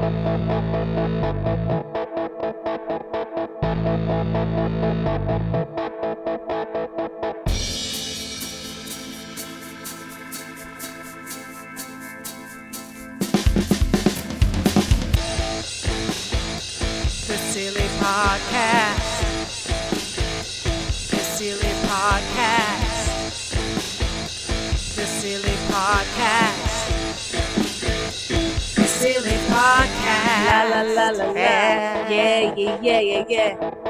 The Silly Podcast. The Silly Podcast. The Silly Podcast. The Silly Podcast. La la la la la. Yeah.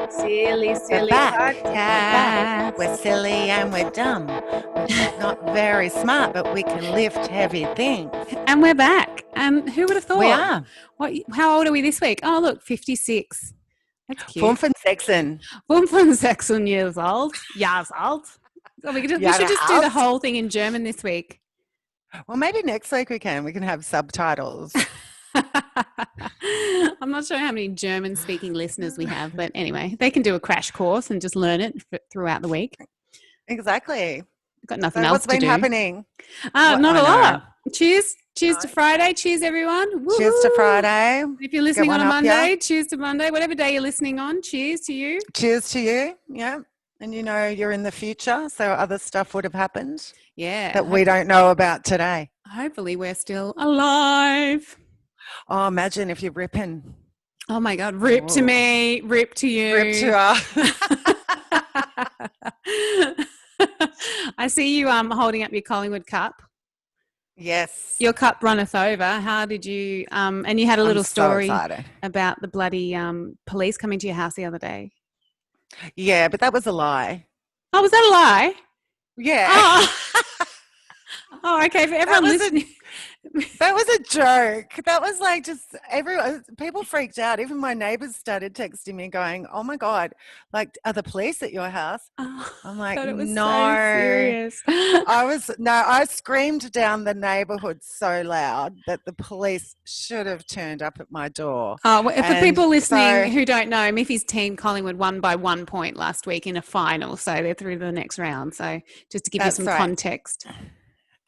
Silly We're back. podcast. We're silly and we're dumb. We're not very smart, but we can lift heavy things. And we're back. Who would have thought? We are. How old are we this week? Oh, look, 56. That's cute. 65. 65 years old. Years old. So we should just do the whole thing in German this week. Well, maybe next week we can. We can have subtitles. I'm not sure how many German-speaking listeners we have, but anyway, they can do a crash course and just learn it throughout the week. Exactly. Got nothing else what's to been do. happening? Not a lot. Cheers to Friday. Cheers, everyone. Woo-hoo. Cheers to Friday. If you're listening on a up, Monday, yeah. cheers to Monday. Whatever day you're listening on, cheers to you. Cheers to you. Yeah. And you know you're in the future, so other stuff would have happened Yeah. that we don't know about today. Hopefully we're still alive. Oh, imagine if you're ripping. Oh, my God. Rip to me. Rip to you. Rip to us. I see you holding up your Collingwood cup. Yes. Your cup runneth over. How did you and you had a little story about the bloody police coming to your house the other day. Yeah, but that was a lie. Oh, was that a lie? Yeah. Oh, okay. For everyone listening. That was a joke. That was like just people freaked out. Even my neighbours started texting me going, oh my God, like, are the police at your house? I'm like, it was no. so serious. I screamed down the neighbourhood so loud that the police should have turned up at my door. Oh, well, for people listening who don't know, Miffy's team Collingwood won by 1 point last week in a final, so they're through to the next round. So just to give you some context.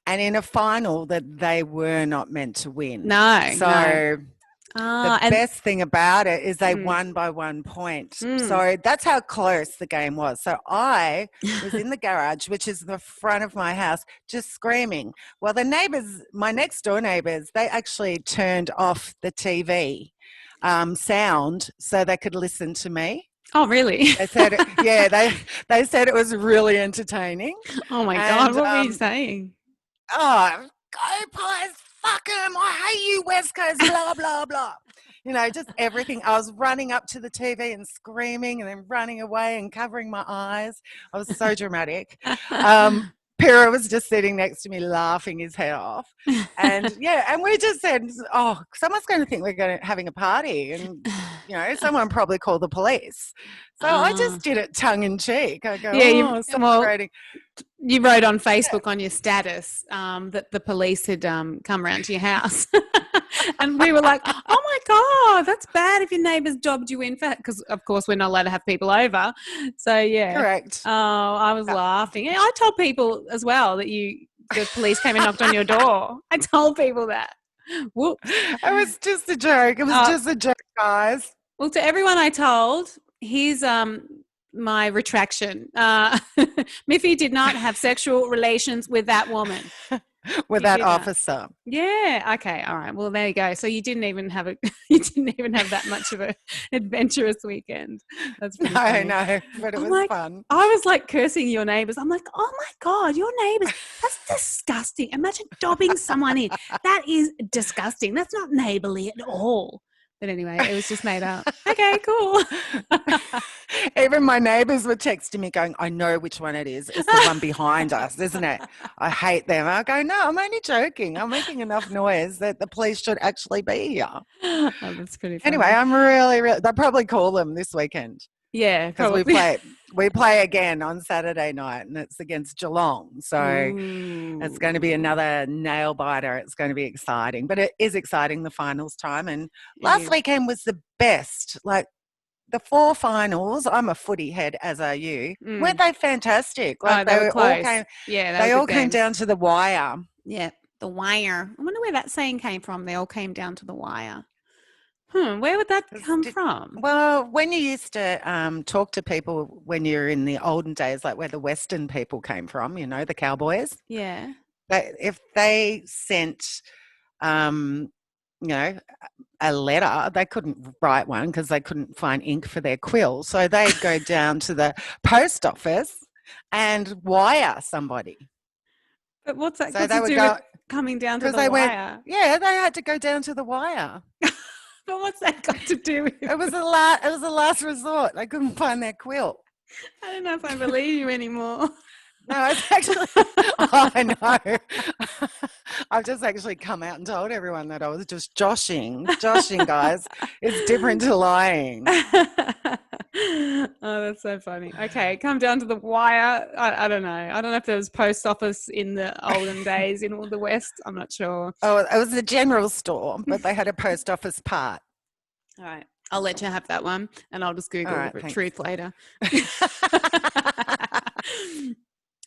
And in a final that they were not meant to win. No. So the best thing about it is they won by 1 point. So that's how close the game was. So I was in the garage, which is the front of my house, just screaming. Well, the neighbours, my next door neighbours, they actually turned off the TV sound so they could listen to me. Oh, really? They said, they said it was really entertaining. Oh, my God. What were you saying? Oh, go Pies, fuck them, I hate you West Coast, blah, blah, blah. You know, just everything. I was running up to the TV and screaming and then running away and covering my eyes. I was so dramatic. Pira was just sitting next to me laughing his head off. And, and we just said, oh, someone's going to think we're having a party. And, you know, someone probably called the police. So I just did it tongue in cheek. I go, celebrating. You wrote on Facebook on your status that the police had come around to your house. And we were like, oh, my God, that's bad if your neighbours dobbed you in because, of course, we're not allowed to have people over. So, yeah. Correct. Oh, I was laughing. And I told people as well that the police came and knocked on your door. I told people that. Whoops. It was just a joke. It was just a joke, guys. Well, to everyone I told, here's my retraction. Miffy did not have sexual relations with that woman. With that officer. Yeah. Okay. All right. Well, there you go. So you didn't even have that much of an adventurous weekend. That's pretty funny. No, but it was fun. I was like cursing your neighbours. I'm like, oh my God, your neighbours. That's disgusting. Imagine dobbing someone in. That is disgusting. That's not neighbourly at all. But anyway, it was just made up. Okay, cool. Even my neighbours were texting me going, I know which one it is. It's the one behind us, isn't it? I hate them. I go, no, I'm only joking. I'm making enough noise that the police should actually be here. Oh, that's pretty funny. Anyway, I'm really, they'll probably call them this weekend. Yeah, because we play again on Saturday night, and it's against Geelong. So it's going to be another nail biter. It's going to be exciting, but it is exciting, the finals time. And last weekend was the best. Like the 4 finals. I'm a footy head, as are you. Weren't they fantastic? Like they were close. They all came down to the wire. Yeah, the wire. I wonder where that saying came from. They all came down to the wire. Where would that 'Cause come from? Well, when you used to talk to people when you're in the olden days, like where the Western people came from, the cowboys, Yeah. if they sent, um, you know, a letter, they couldn't write one because they couldn't find ink for their quill. So they'd go down to the post office and wire somebody. But what's that So got they to would do go with coming down to because the they went, wire? yeah, they had to go down to the wire. But what's that got to do with It was a last resort. They couldn't find their quill. I don't know if I believe you anymore. No, it's actually, oh, I know. I've just actually come out and told everyone that I was just joshing. Joshing, guys, is different to lying. Oh, that's so funny. Okay, come down to the wire. I don't know. I don't know if there was post office in the olden days in all the West. I'm not sure. Oh, it was a general store, but they had a post office part. All right. I'll let you have that one and I'll just All Google right, the thanks. truth later.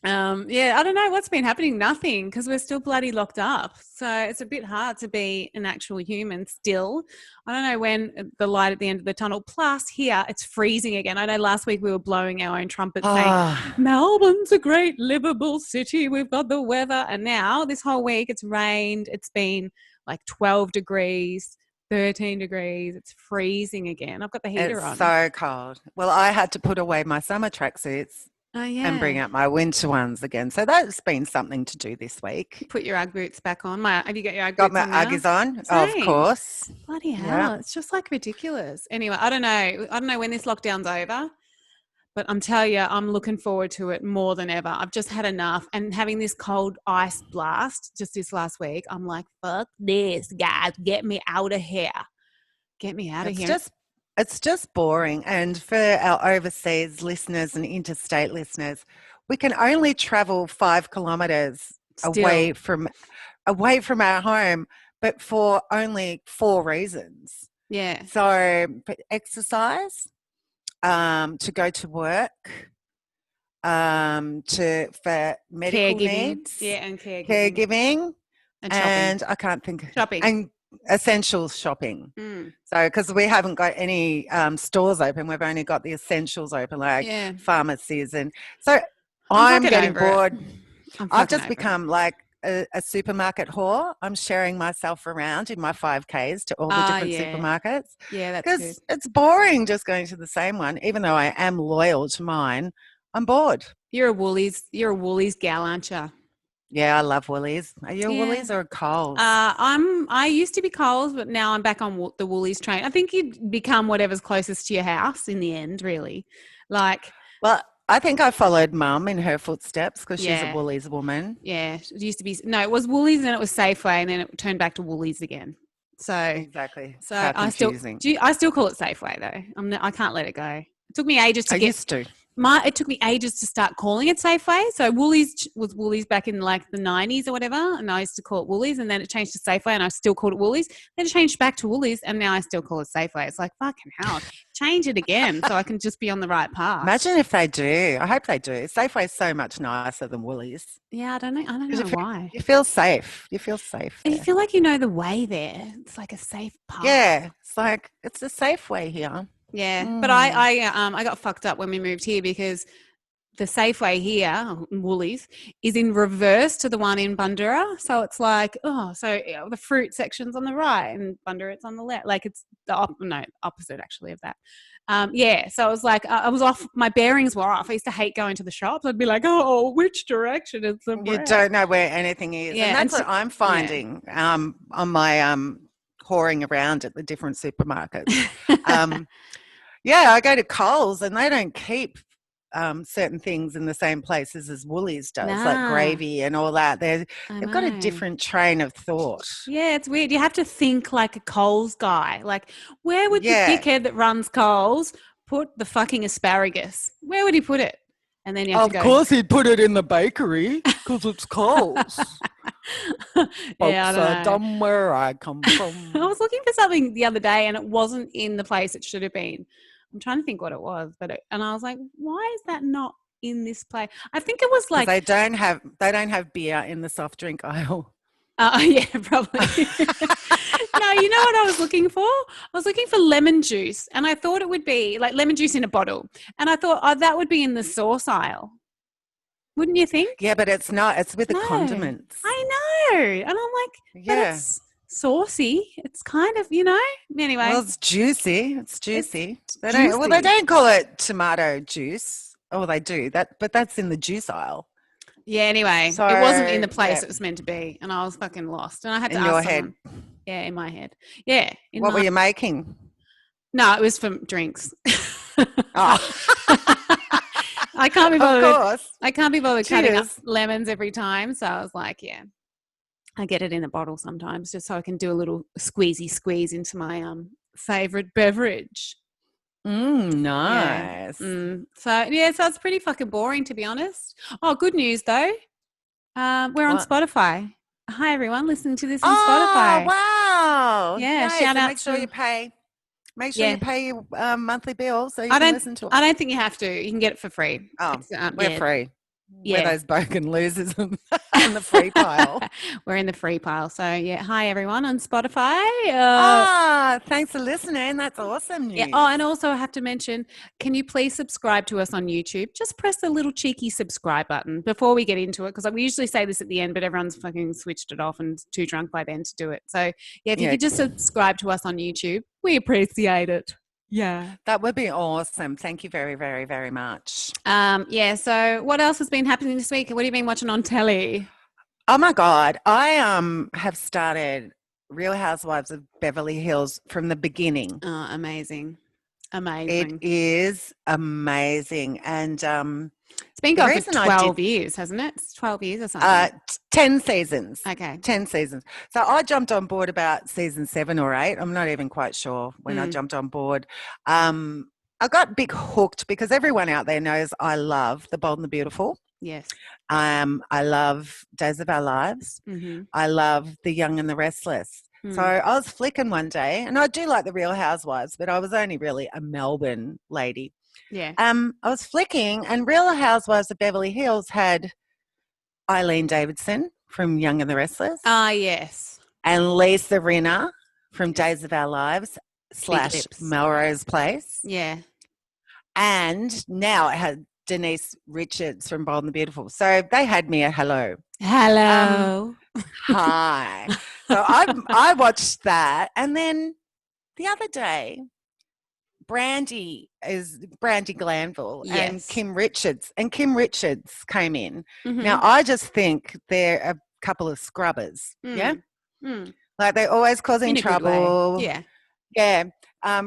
Yeah, I don't know what's been happening. Nothing, because we're still bloody locked up. So it's a bit hard to be an actual human still. I don't know when the light at the end of the tunnel. Plus, here it's freezing again. I know last week we were blowing our own trumpets saying Melbourne's a great livable city. We've got the weather, and now this whole week it's rained. It's been like 12 degrees. 13 degrees. It's freezing again. I've got the heater It's on. so cold. Well, I had to put away my summer tracksuits Oh, yeah. and bring out my winter ones again. So that's been something to do this week. Put your Ugg boots back on. Have you got your Ugg Got boots my on now? Uggies on, of Same. course. Bloody hell. Yeah. It's just like ridiculous. Anyway, I don't know. I don't know when this lockdown's over, but I'm telling you, I'm looking forward to it more than ever. I've just had enough. And having this cold ice blast just this last week, I'm like, fuck this, guys. Get me out of here. Get me out of here. It's just boring. And for our overseas listeners and interstate listeners, we can only travel 5 kilometres away from our home, but for only 4 reasons. Yeah. So for exercise, to go to work, for medical needs, yeah, and caregiving, and I can't think shopping and essentials shopping. So because we haven't got any stores open, we've only got the essentials open, like pharmacies, and so I'm getting bored. I've just become like a supermarket whore. I'm sharing myself around in my 5Ks to all the different supermarkets. Yeah, that's good. Because it's boring just going to the same one. Even though I am loyal to mine, I'm bored. You're a Woolies gal, aren't you? Yeah, I love Woolies. Are you a Woolies or a Coles? I used to be Coles, but now I'm back on the Woolies train. I think you'd become whatever's closest to your house in the end, really. Well, I think I followed Mum in her footsteps because she's a Woolies woman. Yeah, it used to be. No, it was Woolies, and then it was Safeway, and then it turned back to Woolies again. So exactly. So I still call it Safeway though. I can't let it go. It took me ages to used to. It took me ages to start calling it Safeway. So Woolies was Woolies back in like the 90s or whatever, and I used to call it Woolies, and then it changed to Safeway, and I still called it Woolies. Then it changed back to Woolies, and now I still call it Safeway. It's like, fucking hell, change it again so I can just be on the right path. Imagine if they do. I hope they do. Safeway's so much nicer than Woolies. Yeah, I don't know why. You feel safe. You feel safe there. You feel like you know the way there. It's like a safe path. Yeah, it's like it's a safe way here. Yeah, but I got fucked up when we moved here because the Safeway here, Woolies, is in reverse to the one in Bundoora. So it's like, the fruit section's on the right and Bundoora on the left. Like it's the opposite actually of that. So I was like, I was off. My bearings were off. I used to hate going to the shops. I'd be like, which direction is the bread? You don't know where anything is. Yeah, and that's what I'm finding on my whoring around at the different supermarkets. I go to Coles and they don't keep certain things in the same places as Woolies does, like gravy and all that. They've got a different train of thought. Yeah, it's weird. You have to think like a Coles guy. Like, where would the dickhead that runs Coles put the fucking asparagus? Where would he put it? And then you have to go. Of course he'd put it in the bakery because it's Coles. I don't know. Dumb where I come from. I was looking for something the other day and it wasn't in the place it should have been. I'm trying to think what it was, and I was like, why is that not in this place? I think it was like they don't have beer in the soft drink aisle. Yeah, probably. No, you know what I was looking for? I was looking for lemon juice, and I thought it would be like lemon juice in a bottle. And I thought, oh, that would be in the sauce aisle. Wouldn't you think? Yeah, but it's not. It's with the No, condiments. I know. And I'm like, but Yeah. it's saucy. It's kind of, Well, anyway, it's juicy. It's it's juicy. Well, they juicy. don't call it tomato juice. Oh, they do that, but that's in the juice aisle. Yeah, anyway, So it wasn't in the place yeah, it was meant to be. And I was fucking lost. And I had to in ask your someone. head. Yeah, in my head. Yeah, in What were my. you making? No, it was for drinks. Oh, I can't be of bothered. course. I can't be bothered cutting up Cheers. lemons every time. So I was like, yeah, I get it in a bottle sometimes just so I can do a little squeezy squeeze into my favorite beverage. Yeah. Nice. So it's pretty fucking boring to be honest. Oh, good news though. We're on What? Spotify. Hi everyone, listening to this on Oh, Spotify. wow. Yeah, Yay. shout So out make sure you to pay. Make sure you yeah. pay your monthly bill so you I can don't listen to it. I don't think you have to. You can get it for free. Oh, It's, we're yeah, free. We're yeah. those bogan losers on the free pile. We're in the free pile. So yeah, hi everyone on Spotify. Thanks for listening. That's awesome Yeah. news. Oh, and also I have to mention, can you please subscribe to us on YouTube? Just press the little cheeky subscribe button before we get into it, because we usually say this at the end, but everyone's fucking switched it off and too drunk by then to do it. So yeah, if you could just subscribe to us on YouTube, we appreciate it. Yeah. That would be awesome. Thank you very, very, very much. Yeah. So what else has been happening this week? What have you been watching on telly? Oh my God. I have started Real Housewives of Beverly Hills from the beginning. Oh, amazing. It Amazing. is amazing. And It's been going for 12 years, hasn't it? It's 12 years or something. 10 seasons. Okay. 10 seasons. So I jumped on board about season 7 or 8. I'm not even quite sure when I jumped on board. I got big hooked because everyone out there knows I love The Bold and the Beautiful. Yes. I love Days of Our Lives. Mm-hmm. I love The Young and the Restless. So I was flicking one day, and I do like The Real Housewives, but I was only really a Melbourne lady. Yeah. I was flicking, and Real Housewives of Beverly Hills had Eileen Davidson from Young and the Restless. Yes. And Lisa Rinna from Days of Our Lives / Melrose Place. Yeah. And now it had Denise Richards from Bold and the Beautiful. So they had me a hello. Hello. Hi. So I watched that. And then the other day, Brandy Glanville and Kim Richards. And Kim Richards came in. Mm-hmm. Now, I just think they're a couple of scrubbers. Yeah? Like they're always causing trouble. Yeah. Yeah.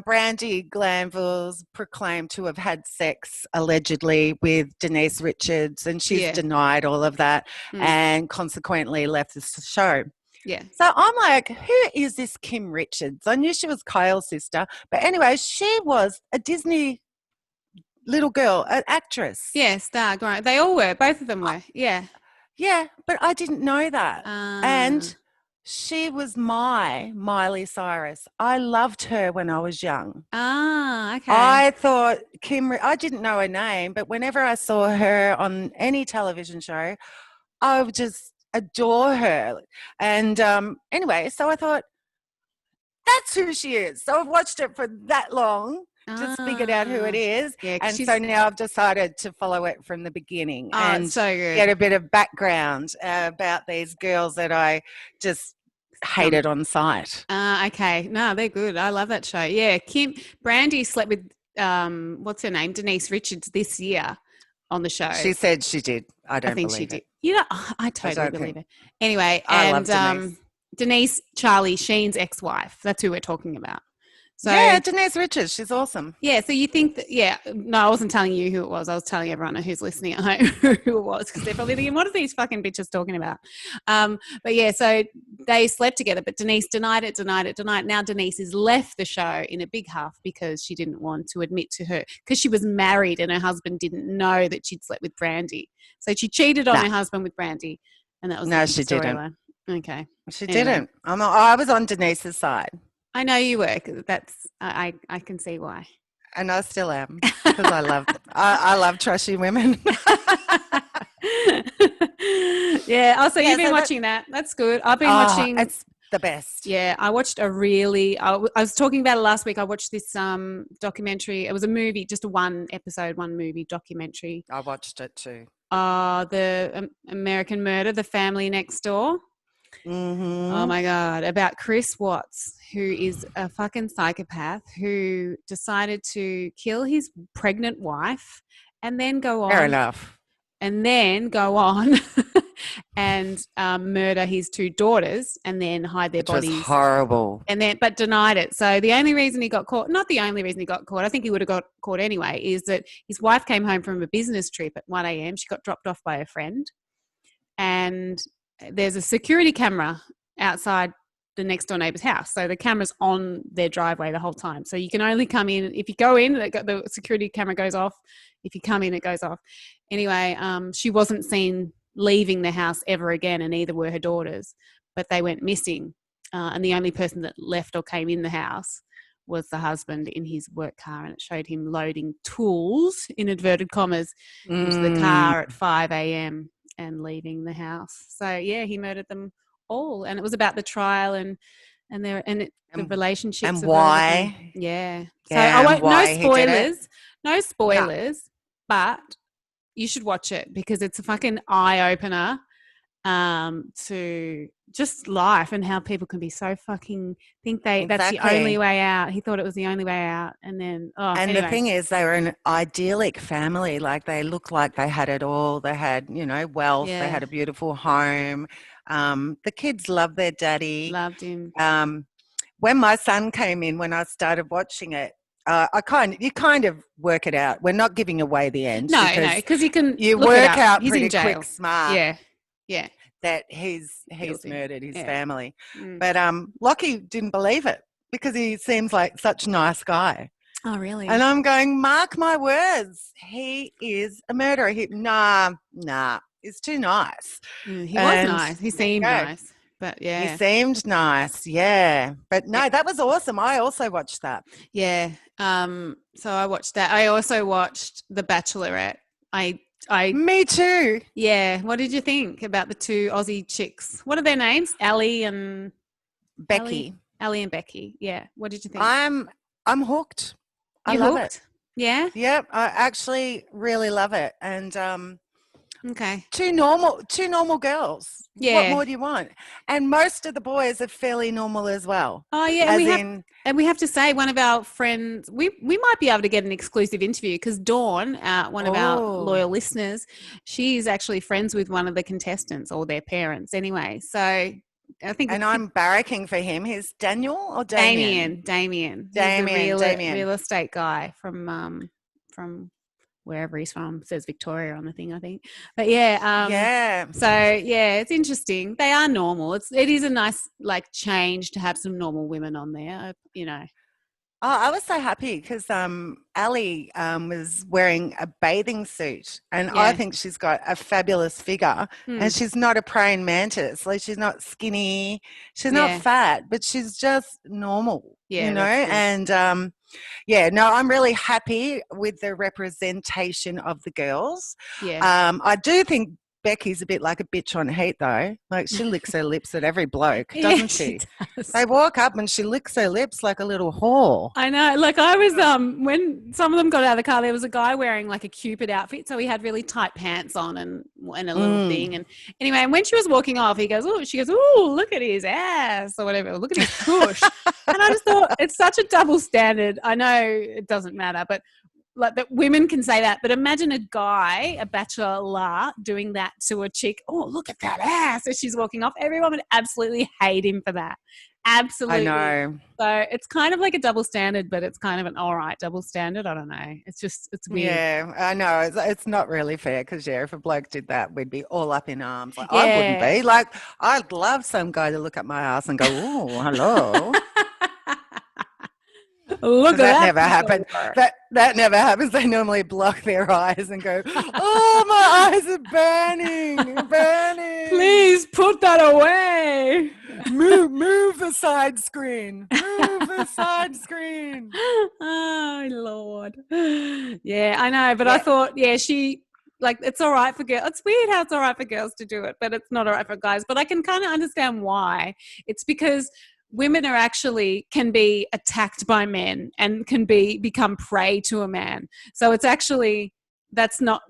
Brandy Glanville's proclaimed to have had sex allegedly with Denise Richards, and she's denied all of that and consequently left the show. Yeah. So I'm like, who is this Kim Richards? I knew she was Kyle's sister. But anyway, she was a Disney little girl, an actress. Yeah, star. They all were. Both of them were. Yeah. Yeah, but I didn't know that. And she was my Miley Cyrus. I loved her when I was young. Okay. I thought I didn't know her name, but whenever I saw her on any television show, I would just adore her. And anyway, so I thought, that's who she is. So I've watched it for that long, just figured out who it is. Yeah, and so now I've decided to follow it from the beginning and so good. Get a bit of background about these girls that I just hated on sight. Okay. No, they're good. I love that show. Yeah. Brandy slept with, what's her name? Denise Richards this year on the show. She said she did. I think she did. I totally believe it. Anyway, I love Denise, Charlie Sheen's ex-wife. That's who we're talking about. So, yeah, Denise Richards. She's awesome. Yeah, so you think that, no, I wasn't telling you who it was. I was telling everyone who's listening at home who it was, because they're probably thinking, what are these fucking bitches talking about? But yeah, so they slept together, but Denise denied it. Now Denise has left the show in a big huff because she didn't want to admit to her, because she was married and her husband didn't know that she'd slept with Brandy. So she cheated on her husband with Brandy, and that was no, she didn't. Okay. She didn't. I was on Denise's side. I know you were. That's I can see why. And I still am, because I love trashy women. Yeah. Oh, so Yeah, you've been so watching that. That's good. I've been watching. it's the best. Yeah, I watched I was talking about it last week. I watched this documentary. It was a movie, just a one episode, one movie documentary. I watched it too. The American Murder, The Family Next Door. Oh Mm-hmm. my God, about Chris Watts, who is a fucking psychopath who decided to kill his pregnant wife and then go Fair on enough. and murder his two daughters and then hide their Which was bodies horrible. and then but denied it. So the only reason he got caught, not the only reason he got caught, I think he would have got caught anyway, is that his wife came home from a business trip at 1 a.m. She got dropped off by a friend and there's a security camera outside the next door neighbor's house. So the camera's on their driveway the whole time. So you can only come in, if you go in, the security camera goes off. If you come in, it goes off. Anyway, she wasn't seen leaving the house ever again, and neither were her daughters, but they went missing. And the only person that left or came in the house was the husband in his work car, and it showed him loading tools, in inverted commas, into the car at 5 a.m. and leaving the house. So, yeah, he murdered them all. And it was about the trial and the relationships and of why. them. Yeah. So Yeah, I won't, why he did it. no spoilers, but you should watch it because it's a fucking eye opener to just life and how people can be so fucking think that's the only way out. He thought it was the only way out, and then the thing is, they were an idyllic family. Like they looked like they had it all. They had, wealth. Yeah. They had a beautiful home. The kids loved their daddy. Loved him. When my son came in, when I started watching it, you kind of work it out. We're not giving away the end. No, because you work out he's pretty in jail. quick, smart. Yeah. That he's murdered his family. Mm. But Lockie didn't believe it because he seems like such a nice guy. Oh, really? And I'm going, mark my words, he is a murderer. Nah, he's too nice. He was nice. He seemed nice. But yeah. He seemed nice, yeah. But no, that was awesome. I also watched that. Yeah. So I watched that. I also watched The Bachelorette. Me too. Yeah. What did you think about the two Aussie chicks? What are their names? Ali and Becky. Ali and Becky. Yeah. What did you think? I'm hooked. I love it. Yeah. Yep. I actually really love it. And okay. Two normal girls. Yeah. What more do you want? And most of the boys are fairly normal as well. Oh yeah. And we have to say, one of our friends, we might be able to get an exclusive interview because Dawn, one of our loyal listeners, she's actually friends with one of the contestants or their parents anyway. So I think, and I'm barracking for him. He's Daniel or Damien? Damien. He's the real estate guy from wherever he's from. It says Victoria on the thing, I think. But yeah. So yeah, it's interesting. They are normal. It is a nice change to have some normal women on there. Oh, I was so happy because Ali was wearing a bathing suit, and I think she's got a fabulous figure, and she's not a praying mantis. Like she's not skinny, she's not fat, but she's just normal, And I'm really happy with the representation of the girls. Yeah, I do think Becky's a bit like a bitch on heat, though. Like she licks her lips at every bloke, doesn't she? Does. They walk up and she licks her lips like a little whore. I know. Like I was, when some of them got out of the car, there was a guy wearing like a Cupid outfit, so he had really tight pants on and a little thing. And anyway, and when she was walking off, she goes, "Oh, look at his ass," or whatever. Look at his push. And I just thought it's such a double standard. I know it doesn't matter, but. Like that women can say that, but imagine a guy, a bachelor, doing that to a chick. Oh, look at that ass as she's walking off. Everyone would absolutely hate him for that. Absolutely. I know. So it's kind of like a double standard, but it's kind of an all right double standard. I don't know. It's weird. Yeah, I know. It's not really fair because, if a bloke did that, we'd be all up in arms. Like, I wouldn't be. Like, I'd love some guy to look at my ass and go, "Oh, hello." Look at that never happened. That never happens. They normally block their eyes and go, "Oh, my eyes are burning. Please put that away. Move the side screen. Move the side screen." Oh Lord. Yeah, I know, but I thought, she like it's all right for girls. It's weird how it's all right for girls to do it, but it's not all right for guys. But I can kind of understand why. It's because women are actually can be attacked by men and can become prey to a man. So it's actually that's not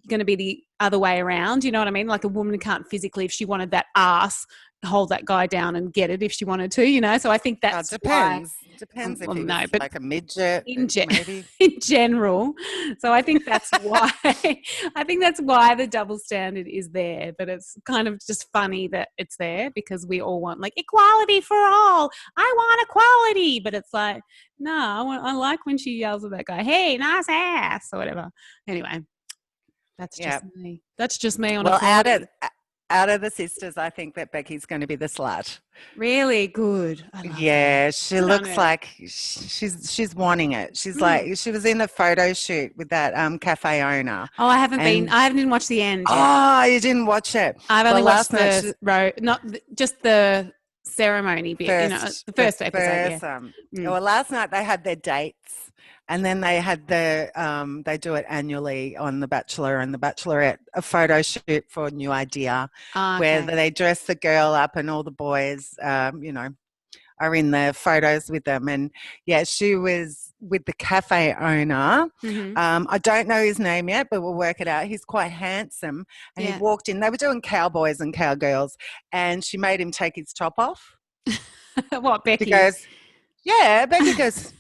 going to be the other way around. You know what I mean? Like a woman can't physically, if she wanted that ass, hold that guy down and get it if she wanted to, you know? So I think that's why. Depends if Well, he no, was but like a midget, maybe. in general. So I think that's why I think that's why the double standard is there. But it's kind of just funny that it's there because we all want like equality for all. I want equality, but it's like no, I like when she yells at that guy, "Hey, nice ass" or whatever. Anyway, that's Yeah. just me. That's just me on Well, a 40. out of the sisters, I think that Becky's going to be the slut. Really good. I love Yeah, her. she Good on looks her. like she's wanting it. She's Mm. like she was in the photo shoot with that cafe owner. Oh, I haven't been. And I haven't even watched the end yet. oh, you didn't watch it. I've only Well, watched last night the not just the ceremony bit. You know, the the first episode. Yeah. first well, last night they had their dates, and then they had they do it annually on The Bachelor and The Bachelorette, a photo shoot for New Idea, where Okay. they dress the girl up and all the boys, are in the photos with them. And yeah, she was with the cafe owner. Mm-hmm. I don't know his name yet, but we'll work it out. He's quite handsome. And he Yeah. walked in. They were doing cowboys and cowgirls. And she made him take his top off. What, She Becky? goes, yeah. Becky goes,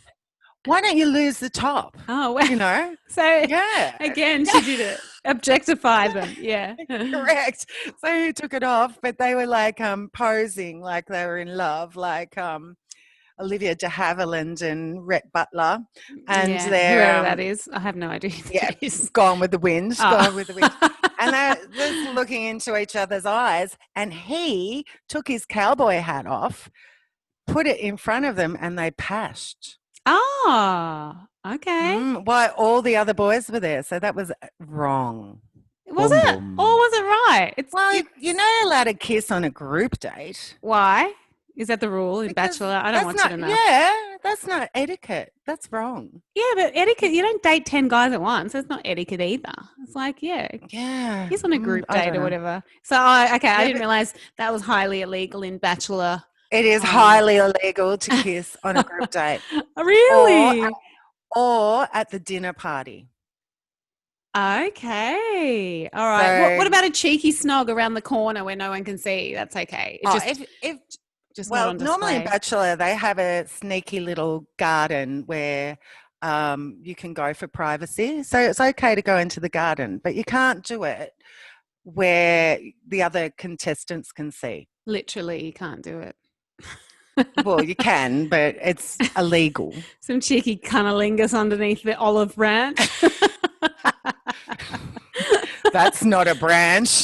why don't you lose the top? Oh, well. You know? So Yeah. again, she did it. Objectify them. Yeah. Correct. So he took it off, but they were like posing like they were in love, like Olivia de Havilland and Rhett Butler, and Yeah. they're Whoever that is, I have no idea who yeah, that is. gone with the wind, Oh. gone with the wind, and they're just looking into each other's eyes. And he took his cowboy hat off, put it in front of them, and they pashed. Oh, okay. Why all the other boys were there, so that was wrong. Was Boom, it? Or boom. was it right? Well, you're not allowed to kiss on a group date. Why? Is that the rule in Because Bachelor? I don't watch it enough. Yeah, that's not etiquette. That's wrong. Yeah, but etiquette, you don't date 10 guys at once. It's not etiquette either. It's like, yeah, Yeah. he's on a group I date don't or know. whatever. So, I Yeah, didn't but realize that was highly illegal in Bachelor. it is highly illegal to kiss on a group date Really? or at the dinner party. Okay. All right. So, What about a cheeky snog around the corner where no one can see? That's okay. It's just not on normally in display. Bachelor, they have a sneaky little garden where you can go for privacy. So it's okay to go into the garden, but you can't do it where the other contestants can see. Literally, you can't do it. Well, you can, but it's illegal. Some cheeky cunnilingus underneath the olive branch. That's not a branch.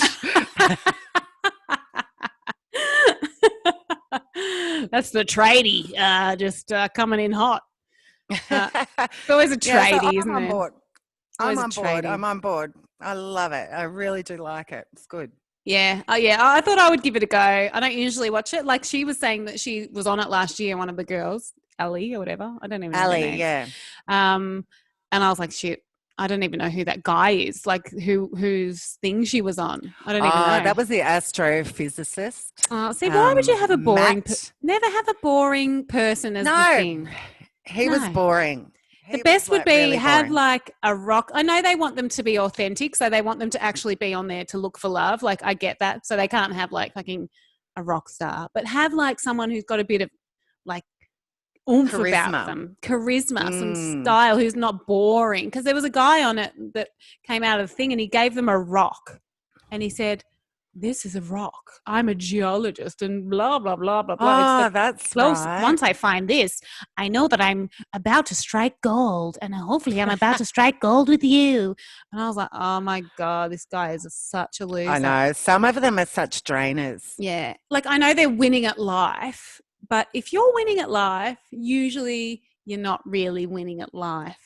That's the tradie, just coming in hot. It's always a tradie, isn't it? Board. Always I'm a on board. tradie. I'm on board. I love it. I really do like it. It's good. Yeah. Oh, yeah. I thought I would give it a go. I don't usually watch it. Like she was saying that she was on it last year, one of the girls, Ellie or whatever. I don't even know her Ali, name. yeah. And I was like, shit, I don't even know who that guy is. Like whose thing she was on. I don't even know. That was the astrophysicist. See, why would you have a boring? Matt. Never have a boring person as the thing. He was boring. The best would be really have boring. like a rock. I know they want them to be authentic, so they want them to actually be on there to look for love. Like I get that, so they can't have like fucking a rock star, but have like someone who's got a bit of like oomph about them, charisma, some style, who's not boring. Because there was a guy on it that came out of the thing, and he gave them a rock, and he said, "This is a rock. I'm a geologist," and blah blah blah blah blah. Oh, that's close. right. Once I find this, I know that I'm about to strike gold, and hopefully I'm about to strike gold with you. And I was like, oh my God, this guy is such a loser. I know. Some of them are such drainers. Yeah. Like I know they're winning at life, but if you're winning at life, usually you're not really winning at life.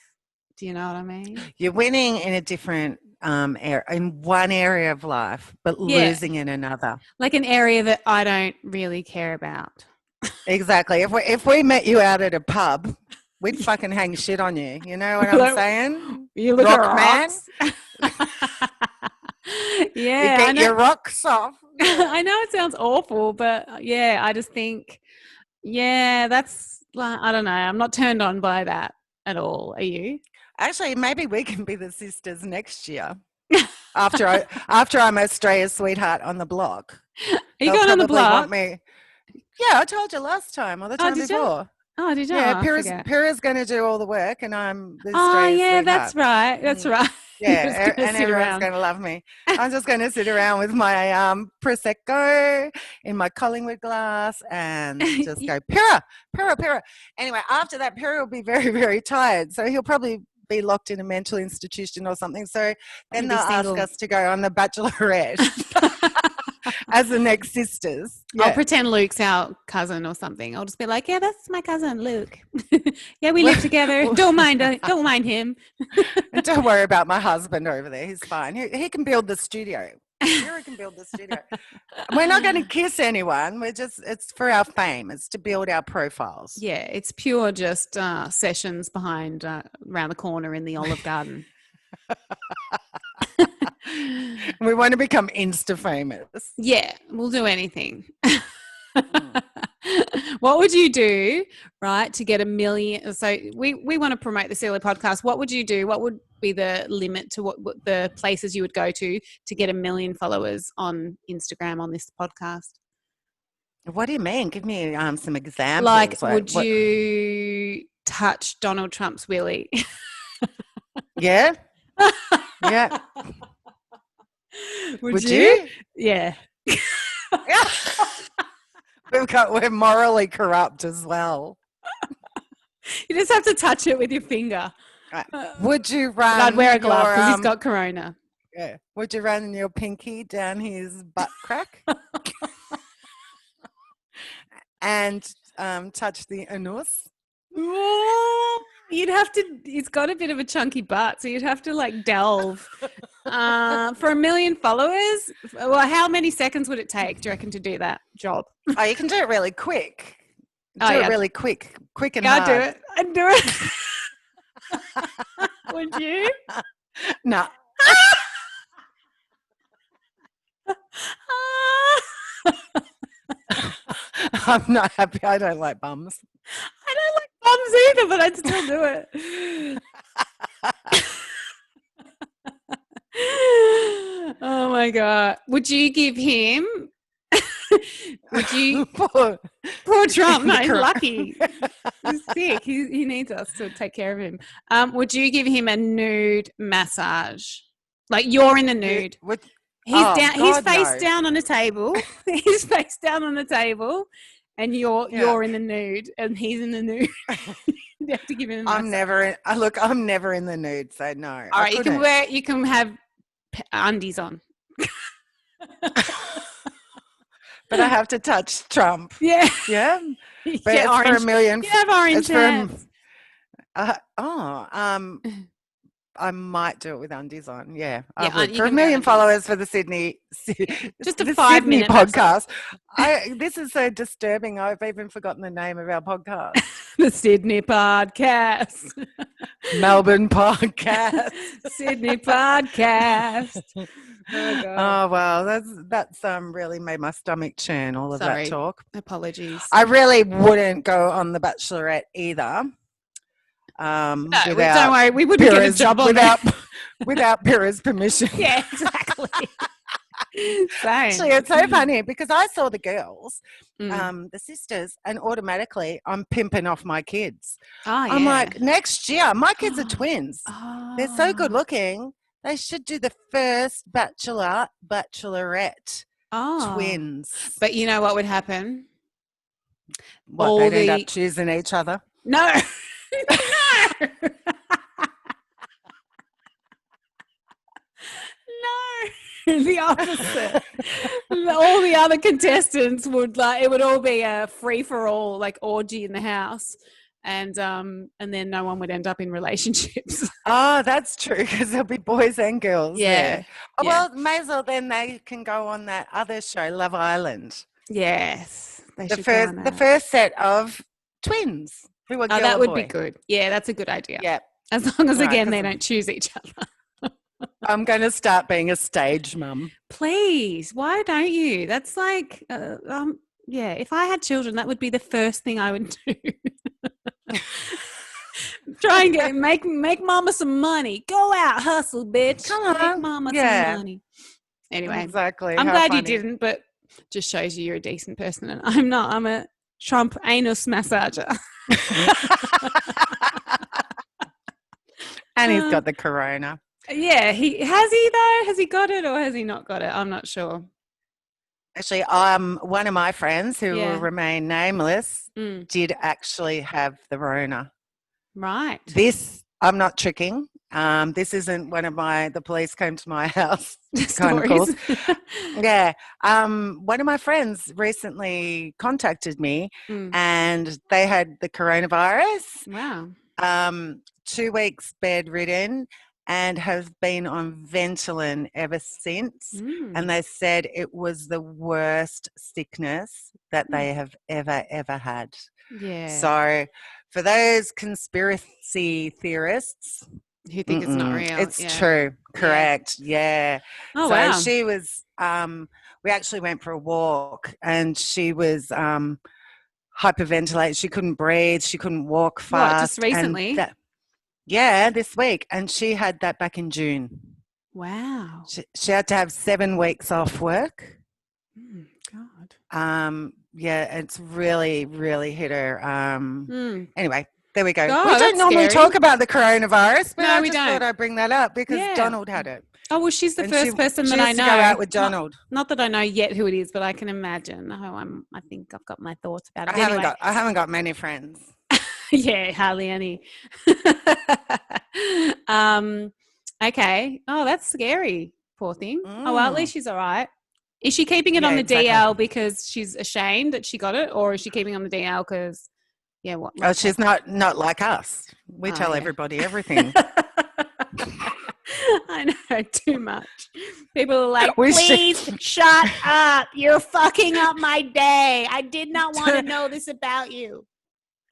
Do you know what I mean? You're winning in a different area, in one area of life, but losing in another. Like an area that I don't really care about. Exactly. If we met you out at a pub, we'd fucking hang shit on you. You know what I'm Like, saying? you look Rock at man. rocks. You Yeah, I get know. your rocks off. Yeah. I know it sounds awful, but yeah, I just think, yeah, that's like, I don't know. I'm not turned on by that at all. Are you? Actually, maybe we can be the sisters next year. After I'm Australia's sweetheart on the block, Are you they'll going on the probably want block? me. Yeah, I told you last time or the Oh, time did you? before. Oh, did you? Oh, Yeah, I forget. Pyrrha's going to do all the work, and I'm the Oh, Australia's yeah, that's sweetheart. right. That's Mm. right. You're just Yeah, going to and sit everyone's around. going to love me. I'm just going to sit around with my prosecco in my Collingwood glass and just go Pyrrha, Pyrrha, Pyrrha. Anyway, after that, Pyrrha will be very, very tired, so he'll probably be locked in a mental institution or something. So then You'll they'll be ask single. us to go on the Bachelorette as the next sisters. I'll Yeah. pretend Luke's our cousin or something. I'll just be like, yeah, that's my cousin, Luke. Yeah, we live together. Don't mind him. And don't worry about my husband over there. He's fine. He can build the studio. Pyrrha can build the studio. We're not going to kiss anyone. It's for our fame. It's to build our profiles. Yeah, it's pure just sessions behind around the corner in the Olive Garden. We want to become Insta famous. Yeah, we'll do anything. What would you do, right, to get 1 million? So we want to promote the Silly Podcast. What would you do? What would be the limit to what the places you would go to get 1 million followers on Instagram on this podcast? What do you mean? Give me some examples. Like would you touch Donald Trump's willy? Yeah. Yeah. Would you? Yeah. We're morally corrupt as well. You just have to touch it with your finger. Right. Would you run? I'd wear a glove because he's got corona. Yeah. Would you run your pinky down his butt crack? And touch the anus? You'd have to. It's got a bit of a chunky butt, so you'd have to like delve. For 1 million followers, well, how many seconds would it take? Do you reckon to do that job? Oh, you can do it really quick. Do yeah. it really quick and yeah, hard. I'd do it. Would you? No. I'm not happy. I don't like bums. I don't like bums either, but I'd still do it. Oh my God. Would you give him? Would you? Poor Trump. No, he's lucky. He's sick. He needs us to take care of him. Would you give him a nude massage? Like you're in the nude. He's down. He's face down on a table. He's face down on the table, and you're in the nude, and he's in the nude. You have to give him. I'm never in the nude, so no. All right, you can have undies on. But I have to touch Trump. Yeah. Yeah. But it's orange. For 1 million. You have orange hands. I might do it with undies on. Yeah. I would. You For 1 million followers for the Sydney. Just a 5-minute podcast. This is so disturbing. I've even forgotten the name of our podcast. The Sydney Podcast. Melbourne Podcast. Sydney Podcast. Oh well, that's really made my stomach churn. All of that talk. Apologies. I really wouldn't go on the Bachelorette either. No, don't worry, we wouldn't get a job on without Pyrrha's permission. Yeah, exactly. Same. Actually, it's so funny because I saw the girls, the sisters, and automatically I'm pimping off my kids. I'm like, next year, my kids are twins. They're so good looking. They should do the first Bachelorette twins. But you know what would happen? They'd end up choosing each other? No. No, the opposite. All the other contestants would it would all be a free for all, like orgy in the house, and then no one would end up in relationships. Oh, that's true because there'll be boys and girls. Yeah. Oh, well, may as well then they can go on that other show, Love Island. Yes, the first set of twins. Who are Oh, girl that or would be boy? good. Yeah, that's a good idea. Yeah. As long as, All right, again, they 'cause don't choose each other. I'm going to start being a stage mum. Please, why don't you? That's like, yeah, if I had children, that would be the first thing I would do. Try and make mama some money. Go out, hustle, bitch. Come Make on. mama some Yeah, money. Anyway, exactly. I'm How glad you funny. didn't, but just shows you're a decent person, and I'm not. I'm a Trump anus massager. And he's got the corona. Yeah, he though. Has he got it or has he not got it? I'm not sure. Actually, one of my friends who will Yeah. remain nameless Mm. did actually have the Rona. Right. This, I'm not tricking. This isn't one of the police came to my house kind of calls. Stories. Yeah. One of my friends recently contacted me Mm. and they had the coronavirus. Wow. 2 weeks bedridden and have been on Ventolin ever since. Mm. And they said it was the worst sickness that they have ever had. Yeah. So for those conspiracy theorists, Who think it's not real. it's Yeah. true. Correct. Yeah. Oh, So wow. she was, we actually went for a walk and she was hyperventilated. She couldn't breathe. She couldn't walk fast. What, just recently? Yeah, this week. And she had that back in June. Wow. She had to have 7 weeks off work. God. Yeah, it's really, really hit her. Anyway, there we go. Oh, We don't that's normally scary. talk about the coronavirus, but No, I we just don't. thought I'd bring that up because Yeah. Donald had it. Oh, well, she's the And first person she that I used know. to go out with Donald. Not that I know yet who it is, but I can imagine. Oh, I think I've got my thoughts about it. I haven't got many friends. Yeah, hardly any. Okay. Oh, that's scary. Poor thing. Oh, well, at least she's all right. Is she keeping it on the DL because she's ashamed that she got it, or is she keeping on the DL because, yeah, what? Oh, she's not like us. We tell everybody everything. I know, too much. People are like, please shut up. You're fucking up my day. I did not want to know this about you.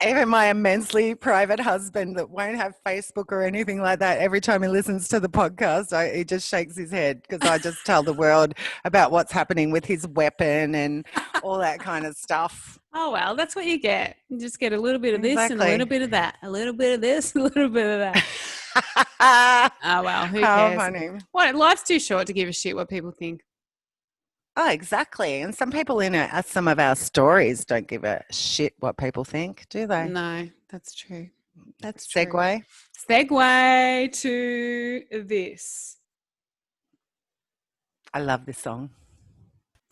Even my immensely private husband that won't have Facebook or anything like that, every time he listens to the podcast, he just shakes his head because I just tell the world about what's happening with his weapon and all that kind of stuff. Oh, well, that's what you get. You just get a little bit of this and a little bit of that. A little bit of this, a little bit of that. Oh, well, who cares? How funny. What, life's too short to give a shit what people think. Oh, exactly. And some people in some of our stories don't give a shit what people think, do they? No, that's true. That's true. Segue to this. I love this song.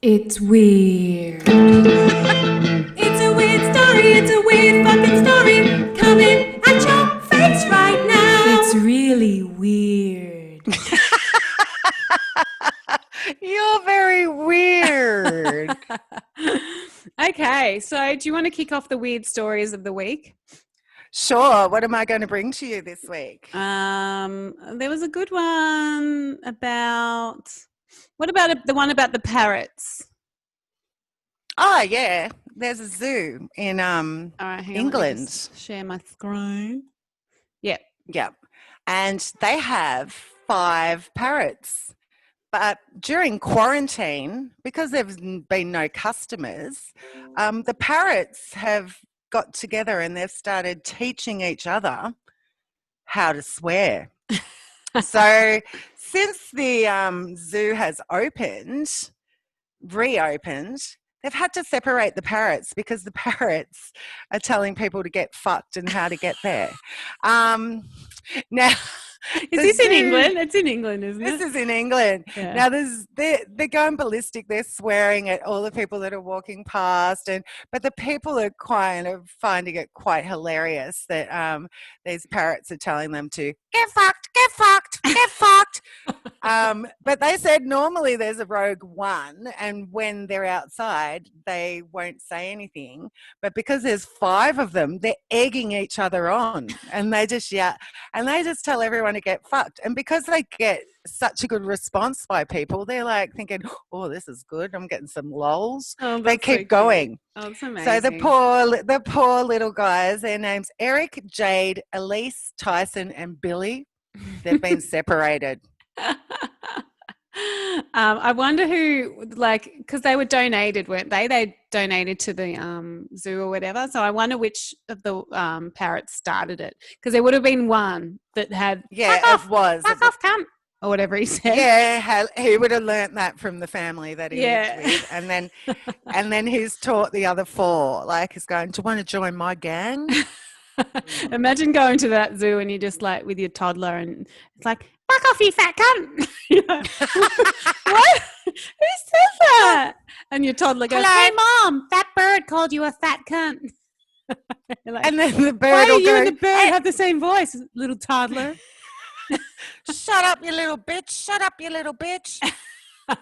It's weird. It's a weird story. It's a weird fucking story coming at your face right now. It's really weird. You're very weird. Okay, so do you want to kick off the weird stories of the week? Sure. What am I going to bring to you this week? There was a good one about. What about the one about the parrots? Oh yeah, there's a zoo in All right, England. Share my screen. Yeah. And they have 5 parrots. But during quarantine, because there's been no customers, the parrots have got together and they've started teaching each other how to swear. So since the zoo has reopened, they've had to separate the parrots because the parrots are telling people to get fucked and how to get there. Now, is this in England? It's in England, isn't it? This is in England. Yeah. Now, they're going ballistic. They're swearing at all the people that are walking past, but the people are kind of finding it quite hilarious that these parrots are telling them to get fucked, get fucked, get fucked. But they said normally there's a rogue one, and when they're outside, they won't say anything. But because there's 5 of them, they're egging each other on, and they just tell everyone trying to get fucked. And because they get such a good response by people, they're like thinking, oh, this is good. I'm getting some lols. Oh, They that's so keep going. cute. Oh, it's amazing. So the poor little guys, their names Eric, Jade, Elise, Tyson, and Billy. They've been separated. I wonder who, like, because they were donated, weren't they? They donated to the zoo or whatever. So I wonder which of the parrots started it, because there would have been one that had It was. fuck off, cunt, or whatever he said. Yeah, he would have learnt that from the family that he lived with, and then he's taught the other four. Like he's going, do you want to join my gang? Imagine going to that zoo and you're just like with your toddler and it's like, fuck off, you fat cunt. You're like, what? Who says that? And your toddler goes, Hello? hey, Mom, that bird called you a fat cunt. Like, And then the bird why do will you go, and the bird have the same voice, little toddler? shut up, you little bitch. Shut up, you little bitch. I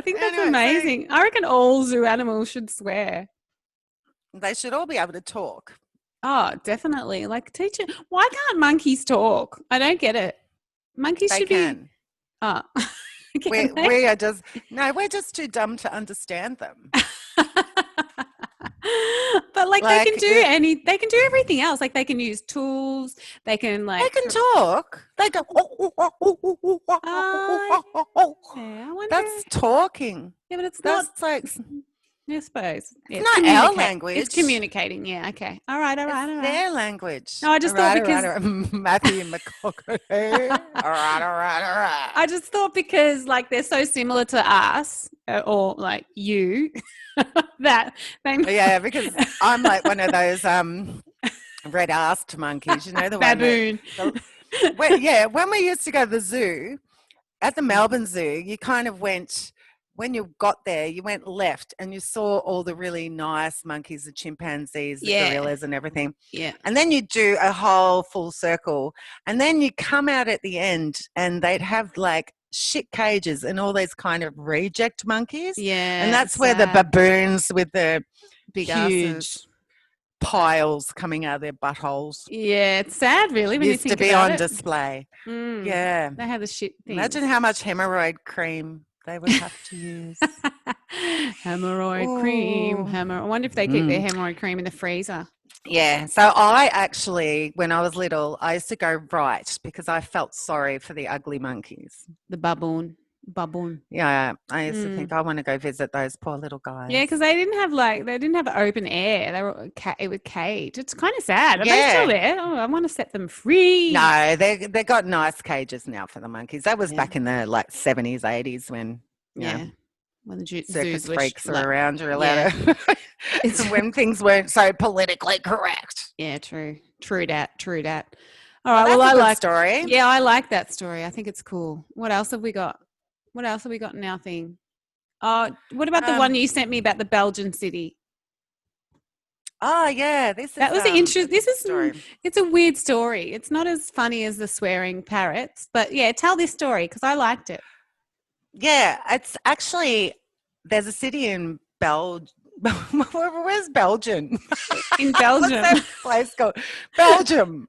think that's Anyway, amazing. I reckon all zoo animals should swear. They should all be able to talk. Oh, definitely. Like teach it. Why can't monkeys talk? I don't get it. Monkeys They should can. be. Oh, We're just too dumb to understand them. But like they can Like, do they can do everything else. Like they can use tools. They can like. They can talk. They go. Yeah, I wonder. That's talking. Yeah, but it's not. That's like I suppose. Yeah, not our language. It's communicating. Yeah. Okay. All right. it's their language. No, I just thought because Matthew McConaughey. All right. I just thought because like they're so similar to us or like you that they Yeah, because I'm like one of those red-assed monkeys. You know the baboon. When we used to go to the zoo, at the Melbourne Zoo, you kind of went. When you got there, you went left and you saw all the really nice monkeys, the chimpanzees, the gorillas and everything. Yeah. And then you do a whole full circle. And then you come out at the end and they'd have like shit cages and all these kind of reject monkeys. Yeah. And that's where the baboons with the big huge asses. piles coming out of their buttholes Yeah, it's sad really when used you think to be about on it. display. Mm. Yeah. They have the shit things. Imagine how much hemorrhoid cream they would have to use. Hemorrhoid cream. I wonder if they keep their hemorrhoid cream in the freezer. Yeah. So I actually, when I was little, I used to go right because I felt sorry for the ugly monkeys. The baboon. Yeah. I used to think I want to go visit those poor little guys. Yeah, because they didn't have open air. They were it was caged. It's kind of sad. Are they still there? Oh, I want to set them free. No, they got nice cages now for the monkeys. That was back in the like 70s, 80s when when the circus zoos were freaks were around. You're allowed yeah. to, when things weren't so politically correct. Yeah, true that. All right, well, I like like story. Yeah, I like that story. I think it's cool. What else have we got? What else have we got in our thing? Oh, what about the one you sent me about the Belgian city? Oh yeah, that was an interesting. This is story. It's a weird story. It's not as funny as the swearing parrots, but yeah, tell this story because I liked it. Yeah, it's actually there's a city in Belgium. Where's Belgium? In Belgium. What's that place called? Belgium.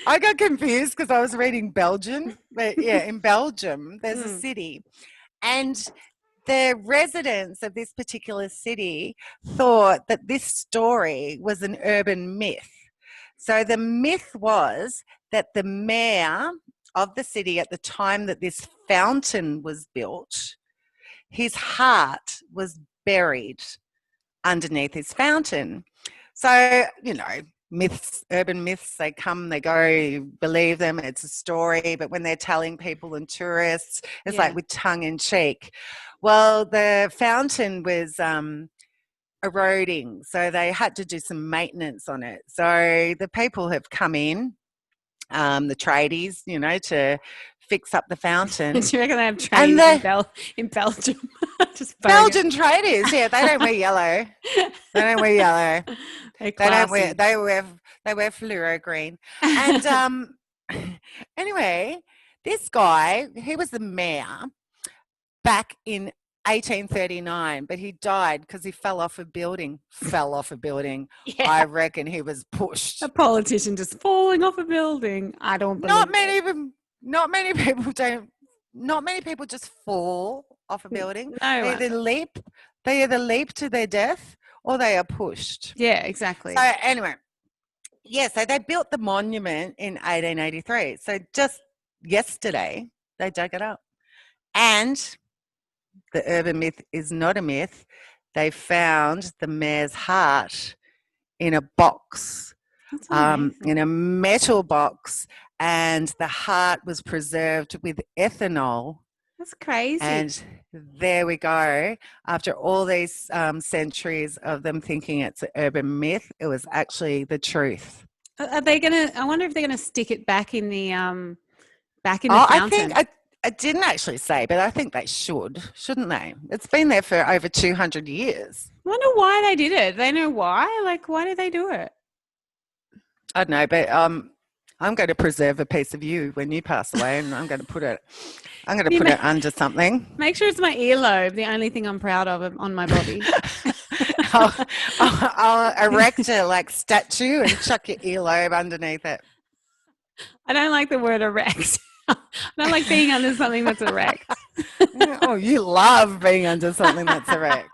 I got confused because I was reading Belgium, but yeah, in Belgium there's a city, and the residents of this particular city thought that this story was an urban myth. So the myth was that the mayor of the city at the time that this fountain was built, his heart was buried underneath his fountain. So, myths, urban myths, they come, they go, you believe them, it's a story, but when they're telling people and tourists, it's like with tongue in cheek. Well, the fountain was eroding, so they had to do some maintenance on it. So the people have come in, the tradies, to fix up the fountain. Do you reckon they have tradies in Belgium? Just Belgian tradies, yeah, they don't wear yellow. They wear fluoro green. And anyway, this guy, he was the mayor back in 1839, but he died because he fell off a building. Fell off a building. Yeah. I reckon he was pushed. A politician just falling off a building. I don't believe Not many it. of them. Not many people don't. Not many people just fall off a building. No They one. either leap. They either leap to their death or they are pushed. Yeah, exactly. So anyway, yeah. So they built the monument in 1883. So just yesterday they dug it up, and the urban myth is not a myth. They found the mayor's heart in a box, That's amazing. in a metal box, and the heart was preserved with ethanol. That's crazy. And there we go. After all these centuries of them thinking it's an urban myth, it was actually the truth. Are they gonna? I wonder if they're gonna stick it back in the fountain. I think I didn't actually say, but I think they should, shouldn't they? It's been there for over 200 years. I wonder why they did it. They know why? Like, why did they do it? I don't know, but I'm going to preserve a piece of you when you pass away, and I'm going to put it under something. Make sure it's my earlobe, the only thing I'm proud of on my body. I'll erect a statue and chuck your earlobe underneath it. I don't like the word erect. I don't like being under something that's erect. Oh, you love being under something that's erect.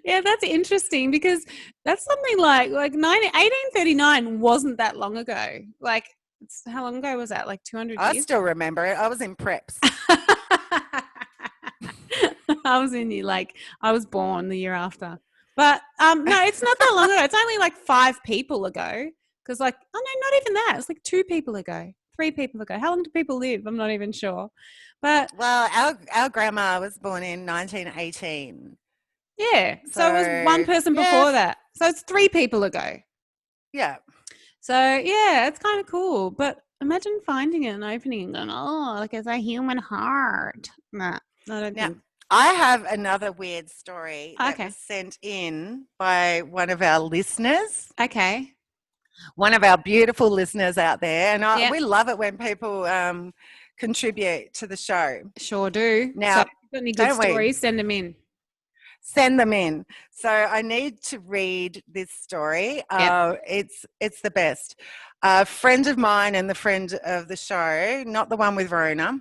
Yeah, that's interesting because that's something like 1839 wasn't that long ago. Like, how long ago was that? Like 200 I years? still remember it. I was in preps. I was born the year after. But no, it's not that long ago. It's only like 5 people ago. Because no, not even that. It's like 2 people ago, 3 people ago. How long do people live? I'm not even sure. But well, our grandma was born in 1918. yeah, so it was one person before that. So it's 3 people ago. Yeah. So yeah, it's kind of cool. But imagine finding it and opening it and going, oh, like it's a human heart. Nah, I don't think. I have another weird story that Okay. was sent in by one of our listeners. Okay. One of our beautiful listeners out there. And Yeah. we love it when people contribute to the show. Sure do. Now, so if you've got any good don't we? stories, send them in. Send them in. So I need to read this story. Yep. It's the best. A friend of mine and the friend of the show, not the one with Rona,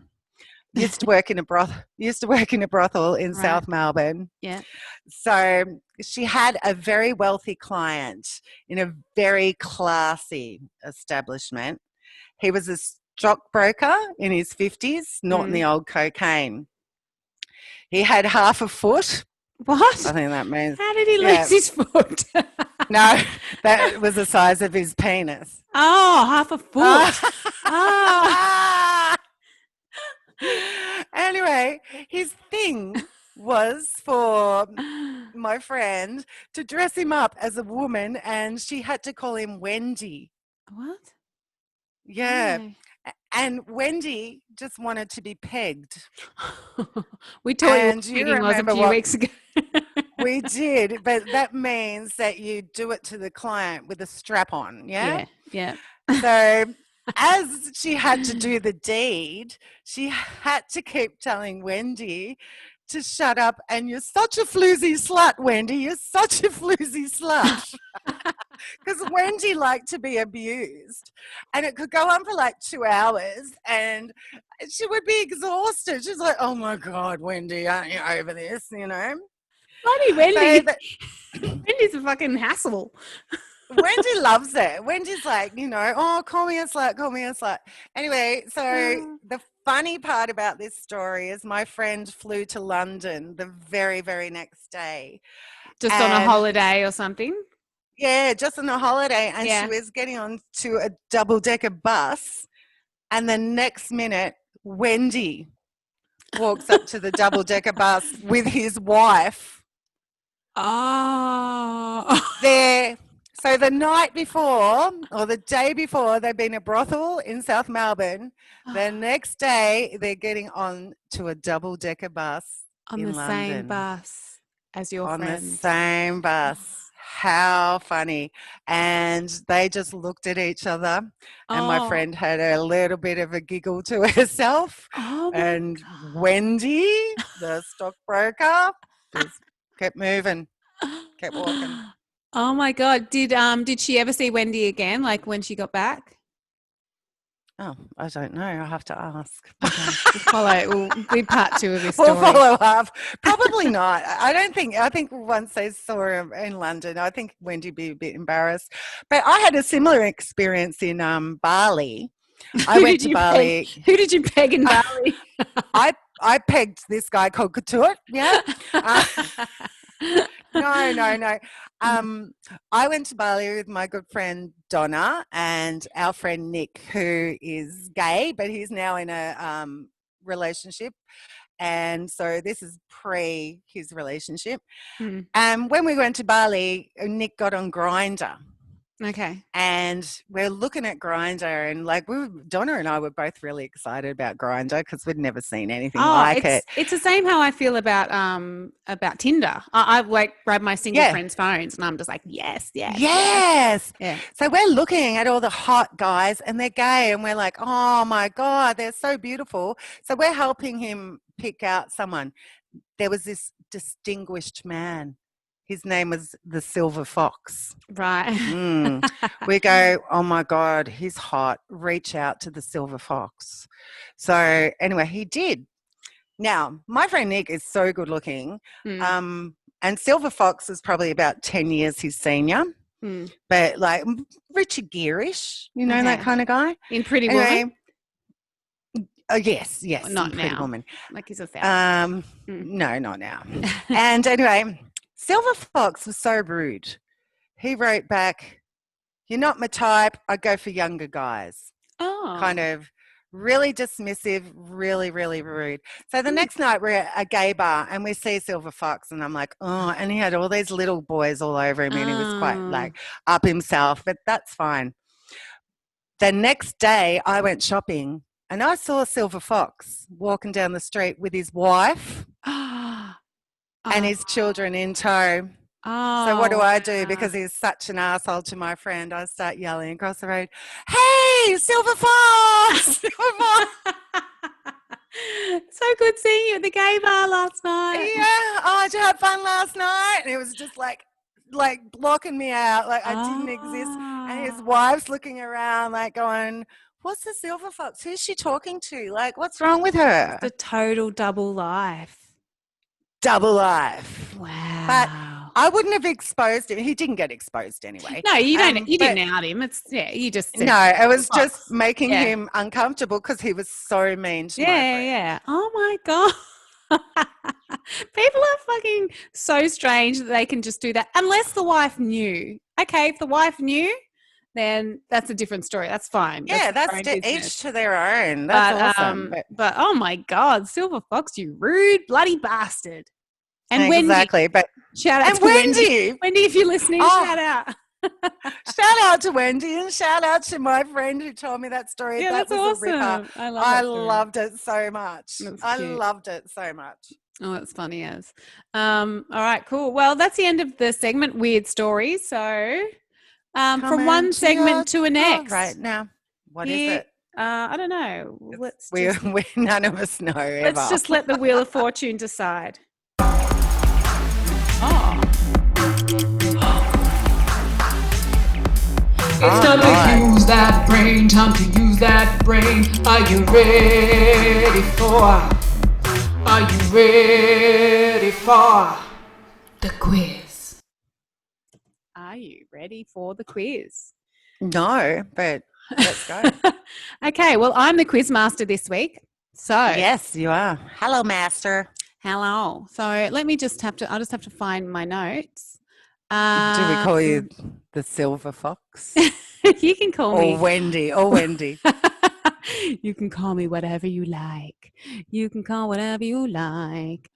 used to work in a brothel in South Melbourne. Yeah. So she had a very wealthy client in a very classy establishment. He was a stockbroker in his 50s, not in the old cocaine. He had half a foot. What? I think that means. How did he lose his foot? No, that was the size of his penis. Oh, half a foot. Oh. Anyway, his thing was for my friend to dress him up as a woman, and she had to call him Wendy. What? Yeah. No. And Wendy just wanted to be pegged. We told you And what you pegging was a remember few weeks ago. We did, but that means that you do it to the client with a strap on, yeah? Yeah. So as she had to do the deed, she had to keep telling Wendy to shut up, and you're such a floozy slut, Wendy. You're such a floozy slut. Because Wendy liked to be abused, and it could go on for like 2 hours, and she would be exhausted. She's like, oh my God, Wendy, aren't you over this, you know? Bloody Wendy. So Wendy's a fucking hassle. Wendy loves it. Wendy's like, you know, oh, call me a slut, call me a slut. Anyway, so the funny part about this story is my friend flew to London the very, very next day. Just on a holiday or something? Yeah, just on a holiday. And she was getting on to a double-decker bus. And the next minute, Wendy walks up to the double-decker bus with his wife. Oh. So the night before or the day before, they've been a brothel in South Melbourne. The next day, they're getting on to a double-decker bus on in the London. same bus as your friend. On the same bus. How funny. And they just looked at each other, and my Oh. friend had a little bit of a giggle to herself. Oh my And Wendy, the stockbroker, just kept moving, kept walking. Oh my God. Did she ever see Wendy again, like when she got back? Oh, I don't know. I'll have to ask. Okay. We'll be part 2 of this We'll story. follow up. Probably not. I don't think. I think once they saw her in London, I think Wendy'd be a bit embarrassed. But I had a similar experience in Bali. I Who went did to you Bali. peg? Who did you peg in Bali? I pegged this guy called Couture. Yeah. Uh, no. I went to Bali with my good friend Donna and our friend Nick, who is gay, but he's now in a relationship. And so this is pre his relationship. Mm. And when we went to Bali, Nick got on Grinder. Okay. And we're looking at Grinder, and like Donna and I were both really excited about Grinder because we'd never seen anything like it. It's the same how I feel about Tinder. I like grab my single Yeah. friends' phones and I'm just like, yes. Yes. Yeah. So we're looking at all the hot guys, and they're gay, and we're like, oh my God, they're so beautiful. So we're helping him pick out someone. There was this distinguished man. His name was the Silver Fox. Right. We go, oh my God, he's hot. Reach out to the Silver Fox. So anyway, he did. Now, my friend Nick is so good looking. Mm. And Silver Fox is probably about 10 years his senior. Mm. But like Richard Gere-ish, that Okay. kind of guy. In Pretty Anyway, Woman? Oh yes, Not in Pretty now. Woman. Like he's a thousand. No, not now. And anyway, Silver Fox was so rude. He wrote back, "You're not my type. I go for younger guys." Oh. Kind of really dismissive, really, really rude. So the next night we're at a gay bar and we see Silver Fox, and I'm like, oh, and he had all these little boys all over him, and he was quite like up himself, but that's fine. The next day I went shopping and I saw Silver Fox walking down the street with his wife and his children in tow. So what do I do? Because he's such an asshole to my friend, I start yelling across the road, "Hey, Silver Fox! Silver Fox!" So good seeing you at the gay bar last night. Yeah. Oh, did you have fun last night? And it was just like blocking me out, like I didn't exist. And his wife's looking around, like going, "What's the Silver Fox? Who's she talking to? Like, what's wrong with her?" The total double life. Double life. Wow. But I wouldn't have exposed him. He didn't get exposed anyway. No, you don't. You didn't out him. You just said no. It was Fox. just making him uncomfortable because he was so mean to my friend. Yeah. Oh my God. People are fucking so strange that they can just do that unless the wife knew. Okay, if the wife knew, then that's a different story. That's fine. Yeah, that's each to their own. That's awesome. But oh my God, Silver Fox, you rude bloody bastard. And exactly. Wendy, shout out to Wendy. Wendy, if you're listening, shout out. Shout out to Wendy and shout out to my friend who told me that story. Yeah, that that's was awesome. A ripper. I loved it so much. I loved it so much. Oh, that's funny as. All right, cool. Well, that's the end of the segment, Weird Stories. So from one segment to a next. Right now. What is it? I don't know. We none of us know ever. Let's just let the Wheel of Fortune decide. Oh. It's time to use that brain, time to use that brain. Are you ready for the quiz? Are you ready for the quiz? No, but let's go. Okay, well, I'm the quiz master this week. So yes, you are. Hello, master. Hello. So I'll just have to find my notes. Do we call you the Silver Fox? You can call me. Or Wendy. You can call me whatever you like.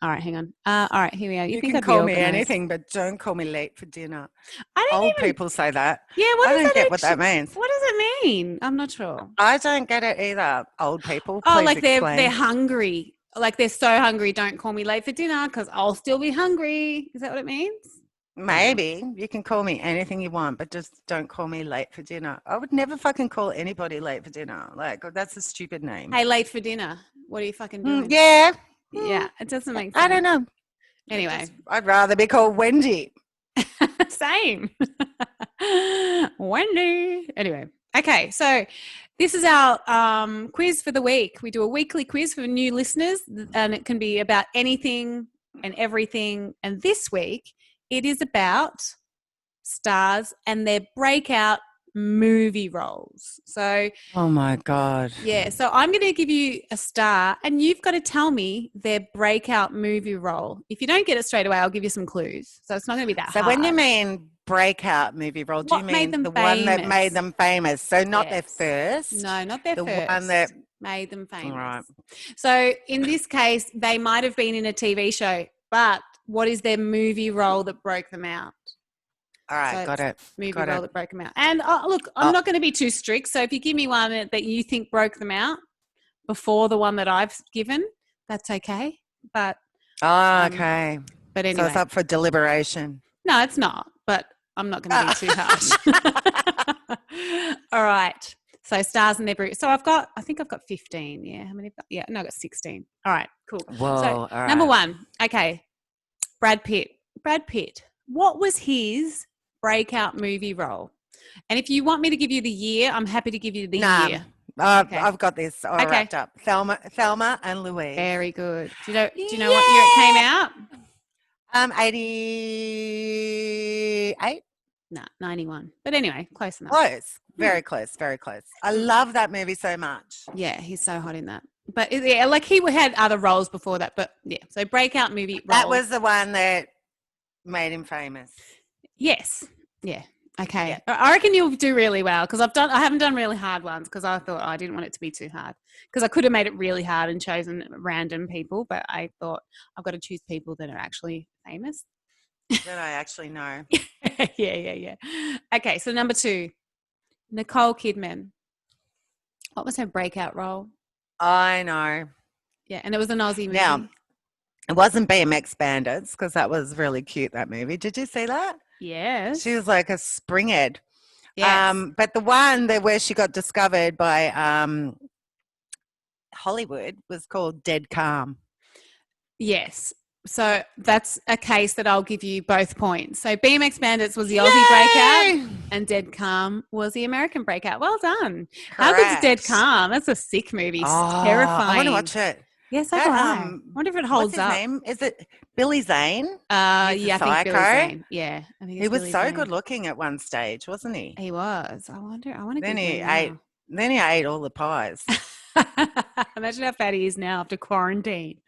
All right, hang on. All right, here we are. You can call me anything, but don't call me late for dinner. Old people say that. Yeah, I don't get what that means. What does it mean? I'm not sure. I don't get it either. Old people. Oh, please like explain. they're hungry. Like they're so hungry. Don't call me late for dinner because I'll still be hungry. Is that what it means? Maybe you can call me anything you want, but just don't call me late for dinner. I would never fucking call anybody late for dinner. Like, that's a stupid name. Hey, late for dinner. What are you fucking doing? Yeah. Yeah, it doesn't make sense. I don't know. Anyway. I'd rather be called Wendy. Same. Wendy. Anyway. Okay, so this is our quiz for the week. We do a weekly quiz for new listeners, and it can be about anything and everything. And this week, it is about stars and their breakout movie roles. So, oh my God. Yeah, so I'm going to give you a star and you've got to tell me their breakout movie role. If you don't get it straight away, I'll give you some clues. So it's not going to be that hard. So when you mean breakout movie role, do you mean the one that made them famous? So not their first? No, not their first. The one that made them famous. Right. So in this case, they might have been in a TV show, but what is their movie role that broke them out? All right, got it. Movie role that broke them out. And look, I'm not going to be too strict. So if you give me one that you think broke them out before the one that I've given, that's okay. But okay. But anyway, so it's up for deliberation. No, it's not. But I'm not going to be too harsh. All right. So stars and their so I think I've got 15. Yeah. How many? Yeah. No, I got 16. All right. Cool. Whoa. So all right. number one. Okay. Brad Pitt. What was his breakout movie role? And if you want me to give you the year, I'm happy to give you the year. Okay. I've got this all wrapped up. Thelma and Louise. Very good. Do you know what year it came out? 88. No, 91. But anyway, close enough. Close. Very close. Very close. I love that movie so much. Yeah, he's so hot in that. But yeah, like he had other roles before that. But yeah, so breakout movie role. That was the one that made him famous. Yes. Yeah. Okay. Yeah. I reckon you'll do really well because I haven't done really hard ones because I thought I didn't want it to be too hard because I could have made it really hard and chosen random people, but I thought I've got to choose people that are actually famous. That I actually know. Yeah. Okay, so number 2, Nicole Kidman. What was her breakout role? I know. Yeah, and it was an Aussie movie. Now, it wasn't BMX Bandits because that was really cute, that movie. Did you see that? Yes. She was like a springhead. Yes. But the one where she got discovered by Hollywood was called Dead Calm. Yes. So that's a case that I'll give you both points. So BMX Bandits was the Aussie breakout and Dead Calm was the American breakout. Well done. Correct. How good's Dead Calm? That's a sick movie. Terrifying. I want to watch it. Yes, I do. I wonder if it holds up. What's his name? Is it Billy Zane? Yeah, I think Billy Zane. Yeah, I think he was Billy so Zane. Good looking at one stage, wasn't he? He was. I want to. Then he ate all the pies. Imagine how fat he is now after quarantine.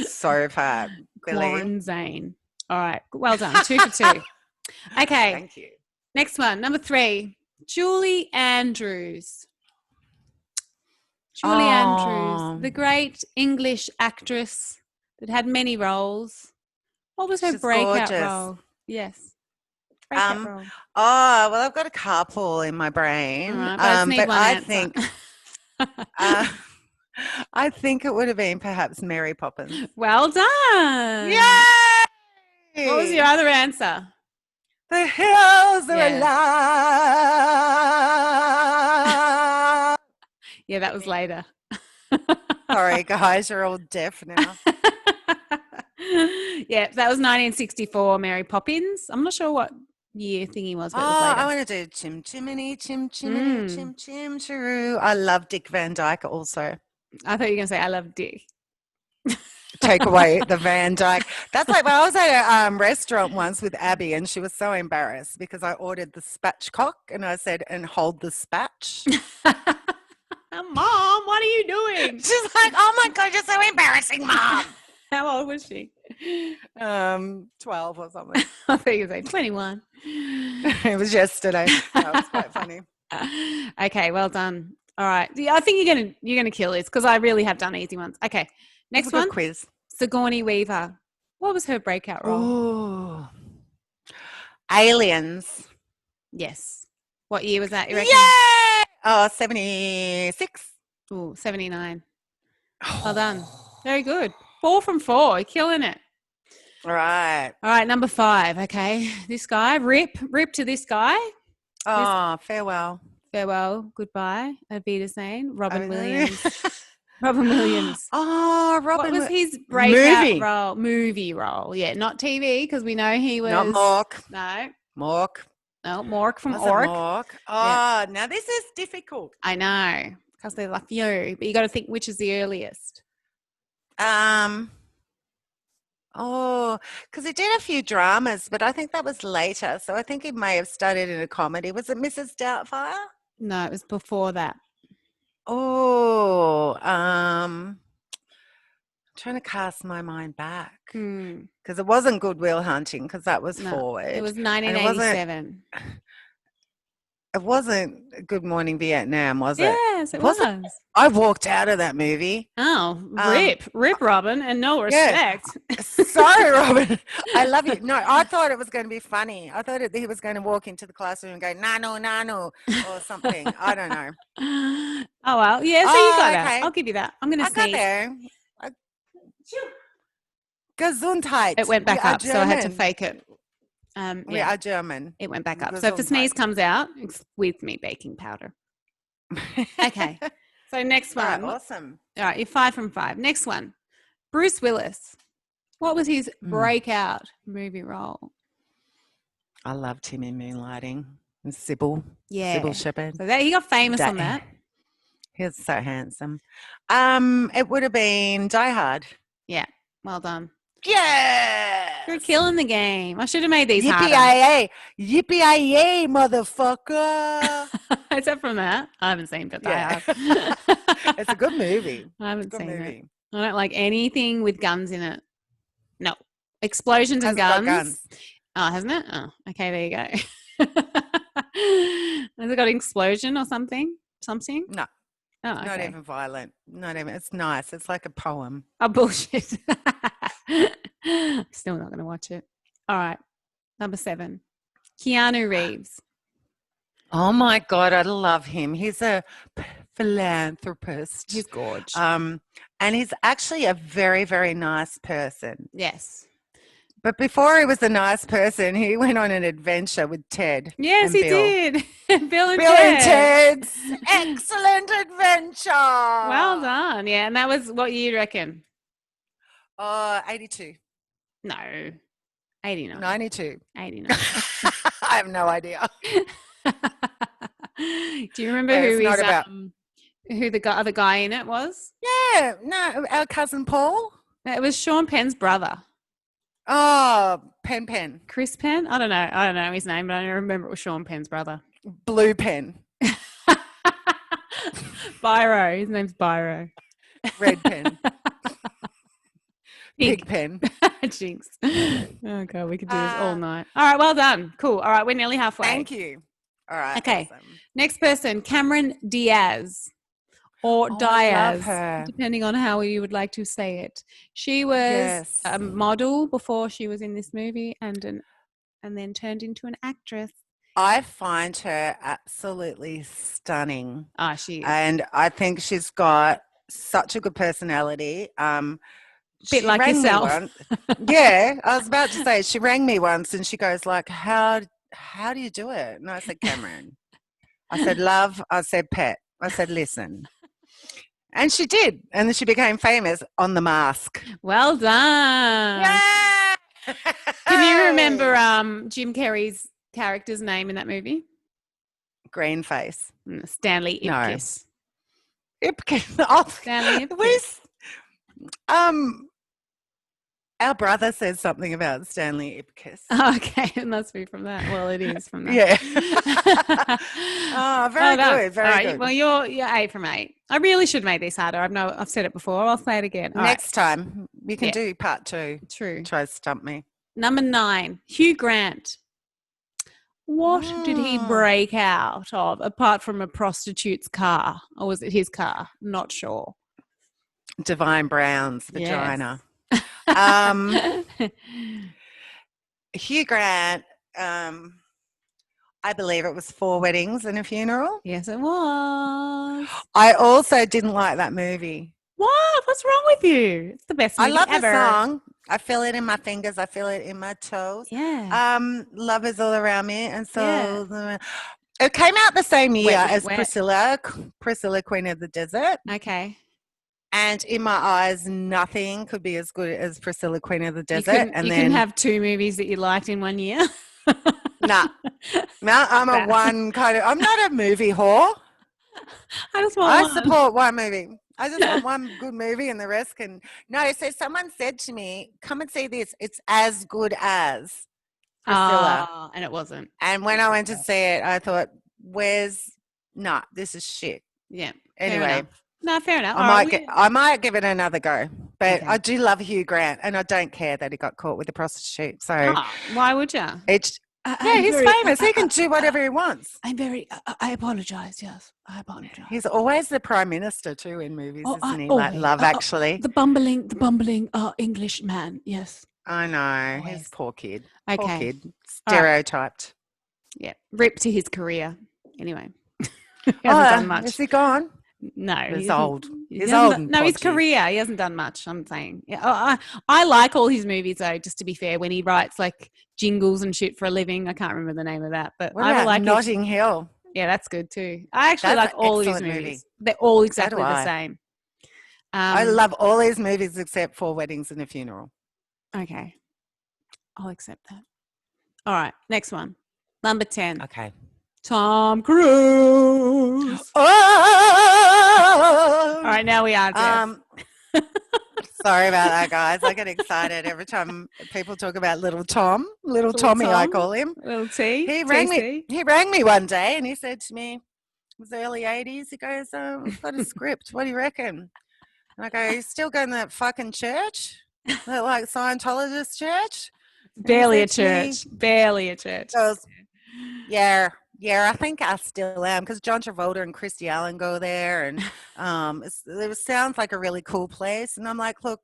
So fat. Quarantine. All right. Well done. 2 for 2. Okay. Thank you. Next one. Number 3. Julie Andrews. Julie Andrews, the great English actress that had many roles. What was her breakout role? Yes. Breakout role. Oh, well, I've got a couple in my brain. Right, but I think I think it would have been perhaps Mary Poppins. Well done. Yay! What was your other answer? The hills are alive. Yeah, that was later. Sorry, guys, you're all deaf now. Yeah, that was 1964, Mary Poppins. I'm not sure what year thingy was, but it was later. I want to do chim chimney, chim chimney, chim chim chiroo. I love Dick Van Dyke also. I thought you were going to say I love Dick. Take away the Van Dyke. That's like when I was at a restaurant once with Abby and she was so embarrassed because I ordered the spatchcock and I said, and hold the spatch. Mom, what are you doing? She's like, oh my God, you're so embarrassing, Mom. How old was she? 12 or something. I thought you were saying 21. It was yesterday. That was quite funny. Okay, well done. All right. Yeah, I think you're gonna kill this because I really have done easy ones. Okay. Next one. Quiz. Sigourney Weaver. What was her breakout role? Ooh. Aliens. Yes. What year was that? You reckon? Yay! Oh, 76. Ooh, 79. Well done. Very good. 4 from 4. You're killing it. All right. All right, number 5. Okay, this guy, rip to this guy. Oh, farewell. Farewell, goodbye, Auf Wiedersehen. Robin Oh, Williams. Robin Williams. Oh, What was his movie. breakout movie role? Yeah, not TV, because we know he was Not Mork. No, Mork. no, Mork from Was it Ork. Mork? Oh, Yeah. now this is difficult. I know, because there's a few, but you got to think which is the earliest. Oh, because he did a few dramas, but I think that was later. So I think he may have started in a comedy. Was it Mrs. Doubtfire? No, it was before that. Oh, trying to cast my mind back because it wasn't Good Will Hunting because that was forward. It was And 1987. It wasn't Good Morning Vietnam, was it? Yes, it was. I walked out of that movie. Oh, rip, Robin, and no respect. Sorry, Robin. I love you. No, I thought it was going to be funny. I thought he was going to walk into the classroom and go, nano, or something. I don't know. Oh, well. Yeah, so you got that. I'll give you that. I'm going to sneeze. I got there. Gesundheit. It went back up, so I had to fake it. We are German. It went back up. So if the sneeze comes out, it's with me baking powder. Okay. So next one. Right, awesome. All right, you're 5 from 5. Next one. Bruce Willis. What was his breakout movie role? I loved him in Moonlighting. And Sybil. Yeah. Sybil Shepherd. So he got famous on that. He was so handsome. It would have been Die Hard. Yeah. Well done. Yeah. You're killing the game. I should have made these harder. Yippee-yi-yay. Yippee-yi-yay, motherfucker. Is that from that? I haven't seen it. Yeah. It's a good movie. I haven't seen it. I don't like anything with guns in it. No. Explosions and guns. Oh, hasn't it? Oh, okay, there you go. Has it got an explosion or something? Something? No. Oh, okay. Not even violent. Not even. It's nice. It's like a poem. Oh, bullshit. Still not going to watch it. All right. Number 7. Keanu Reeves. Oh, my God. I love him. He's a philanthropist. He's gorgeous. And he's actually a very, very nice person. Yes. But before he was a nice person, he went on an adventure with Ted. Yes, and he Bill. did. Bill and Ted's excellent adventure. Well done. Yeah, and that was what year you reckon? 82. No, 89. 92. 89. I have no idea. Do you remember who the other guy in it was? Yeah, no, our cousin Paul. It was Sean Penn's brother. Oh, Penn. Chris Penn? I don't know his name, but I remember it was Sean Penn's brother. Blue Pen. Biro. His name's Biro. Red Pen. Pig Pen. Jinx. Oh, God, we could do this all night. All right, well done. Cool. All right, we're nearly halfway. Thank you. All right. Okay. Awesome. Next person, Cameron Diaz. Or Diaz, depending on how you would like to say it. She was a model before she was in this movie and then turned into an actress. I find her absolutely stunning. Ah, she is. And I think she's got such a good personality. Bit like yourself. Yeah, I was about to say, she rang me once and she goes like, how do you do it? And I said, Cameron. I said, love. I said, pet. I said, listen. And she did. And then she became famous on The Mask. Well done. Yeah. Can you remember Jim Carrey's character's name in that movie? Greenface. Stanley Ipkiss. No. Ipkiss. Oh, Stanley Ipkiss. Our brother says something about Stanley Ipkiss. Oh, okay, it must be from that. Well, it is from that. Yeah. Oh, very good. Very good. Well, you're 8 from 8. I really should make this harder. I've said it before. I'll say it again. Next time you can do part 2. True. Try to stump me. Number 9, Hugh Grant. What did he break out of apart from a prostitute's car? Or was it his car? Not sure. Divine Brown's vagina. Yes. Hugh Grant, I believe it was 4 Weddings and a Funeral. Yes, it was. I also didn't like that movie. What? What's wrong with you? It's the best movie I love ever. the song. I feel it in my fingers. I feel it in my toes. Yeah. Love is all around me. And Yeah. so it came out the same year Wet, wet, as wet. Priscilla, Queen of the Desert. Okay. And in my eyes, nothing could be as good as Priscilla, Queen of the You Desert. couldn't, you couldn't have two movies that you liked in 1 year. Nah, I'm I'm not a movie whore. I just want I one. support one movie. I just want one good movie and the rest can. No, so someone said to me, come and see this. It's as good as Priscilla. And it wasn't. And when I went to see it, I thought, this is shit. Yeah. Anyway. Fair enough. No, fair enough. I might give it another go. But Okay. I do love Hugh Grant and I don't care that he got caught with a prostitute. So why would you? it's he's famous. He can do whatever he wants. I apologize. Yes, I apologize. He's always the prime minister too in movies, isn't he? Always. Like Love Actually. The bumbling English man. Yes. I know. Always. He's poor kid. Okay. Poor kid. Stereotyped. Yeah. Rip to his career. Anyway. He hasn't done much. Is he gone? No, he's old. He's old. His career. He hasn't done much. I'm saying. Yeah, I like all his movies though. Just to be fair, when he writes like jingles and shit for a living, I can't remember the name of that, but what I about like Notting Hill. Yeah, that's good too. I actually like all of his movies. Movie. They're all exactly the same. I love all his movies except for Weddings and a Funeral. Okay, I'll accept that. All right, next one, number 10. Okay. Tom Cruise. Oh! All right, now we are. Sorry about that, guys. I get excited every time people talk about little Tommy, I call him. Little T. He rang me one day and he said to me, it was early 80s. He goes, I've got a script. What do you reckon? And I go, you still going to that fucking church? That like Scientologist church? Barely a church. Barely a church. He goes, yeah, I think I still am because John Travolta and Christy Allen go there, and it sounds like a really cool place. And I'm like, look,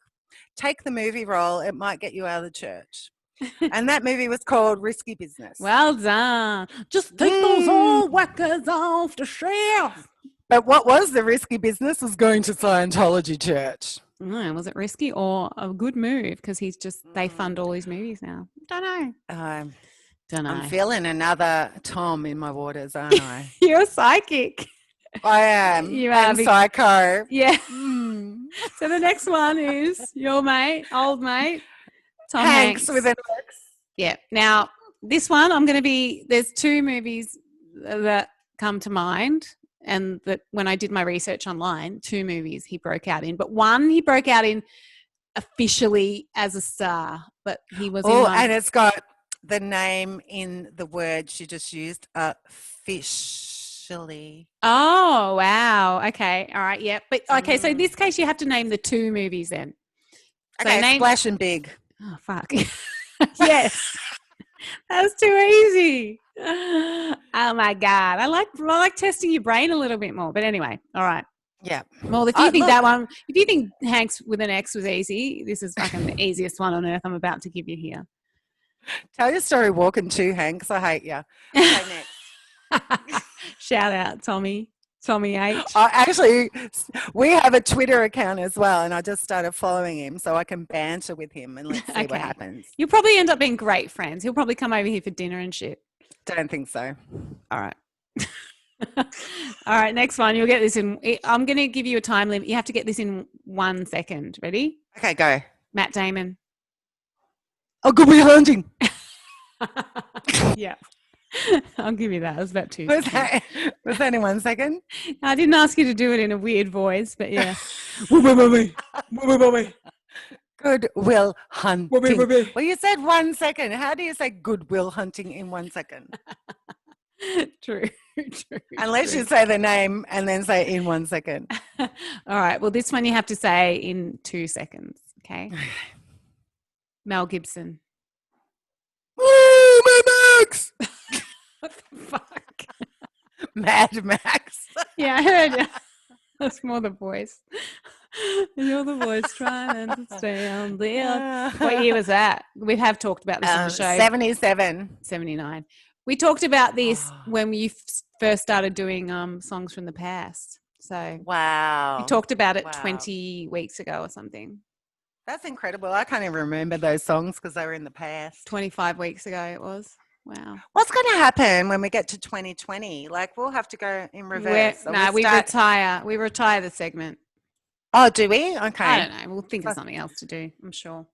take the movie role; it might get you out of the church. And that movie was called Risky Business. Well done. Just take those old whackers off the shelf. But what was the risky business was going to Scientology church. No, was it risky or a good move? Because they fund all his movies now. Don't know. Don't know. I'm feeling another Tom in my waters, aren't I? You're psychic. I am. You are. Psycho. Yeah. So the next one is your mate, old mate, Tom Hanks. With an X. Yeah. Now, this one, there's two movies that come to mind. And that when I did my research online, two movies he broke out in. But one he broke out in officially as a star. But he was in one. And it's got the name in the word she just used, officially. Oh, wow. Okay. All right. Yeah. But okay. So in this case, you have to name the two movies then. Okay. So Splash and Big. Oh, fuck. Yes. That was too easy. Oh my God. I like testing your brain a little bit more. But anyway. All right. Yeah. Well, if you think if you think Hanks with an X was easy, this is fucking the easiest one on earth I'm about to give you here. Tell your story walking to Hanks. I hate you. Okay, next. Shout out, Tommy H. Actually, we have a Twitter account as well, and I just started following him so I can banter with him and let's see what happens. You'll probably end up being great friends. He'll probably come over here for dinner and shit. Don't think so. All right. All right, next one. You'll get this in. I'm going to give you a time limit. You have to get this in 1 second. Ready? Okay, go. Matt Damon. Oh, Good Will Hunting. Yeah. I'll give you that. It was about 2 Was seconds. that in 1 second? I didn't ask you to do it in a weird voice, but yeah. Good Will Hunting. Well, you said 1 second. How do you say Good Will Hunting in 1 second? True. Unless you say the name and then say in 1 second. All right. Well, this one you have to say in 2 seconds. Okay. Mel Gibson. Woo, Mad Max! What the fuck? Mad Max. Yeah, I heard you. That's more the voice. You're the voice trying to stay on there. What year was that? We have talked about this on the show. 77. 79. We talked about this when we first started doing songs from the past. So wow. we talked about it 20 weeks ago or something. That's incredible. I can't even remember those songs because they were in the past. 25 weeks ago it was. Wow. What's going to happen when we get to 2020? Like, we'll have to go in reverse. We retire. We retire the segment. Oh, do we? Okay. I don't know. We'll think of something else to do, I'm sure.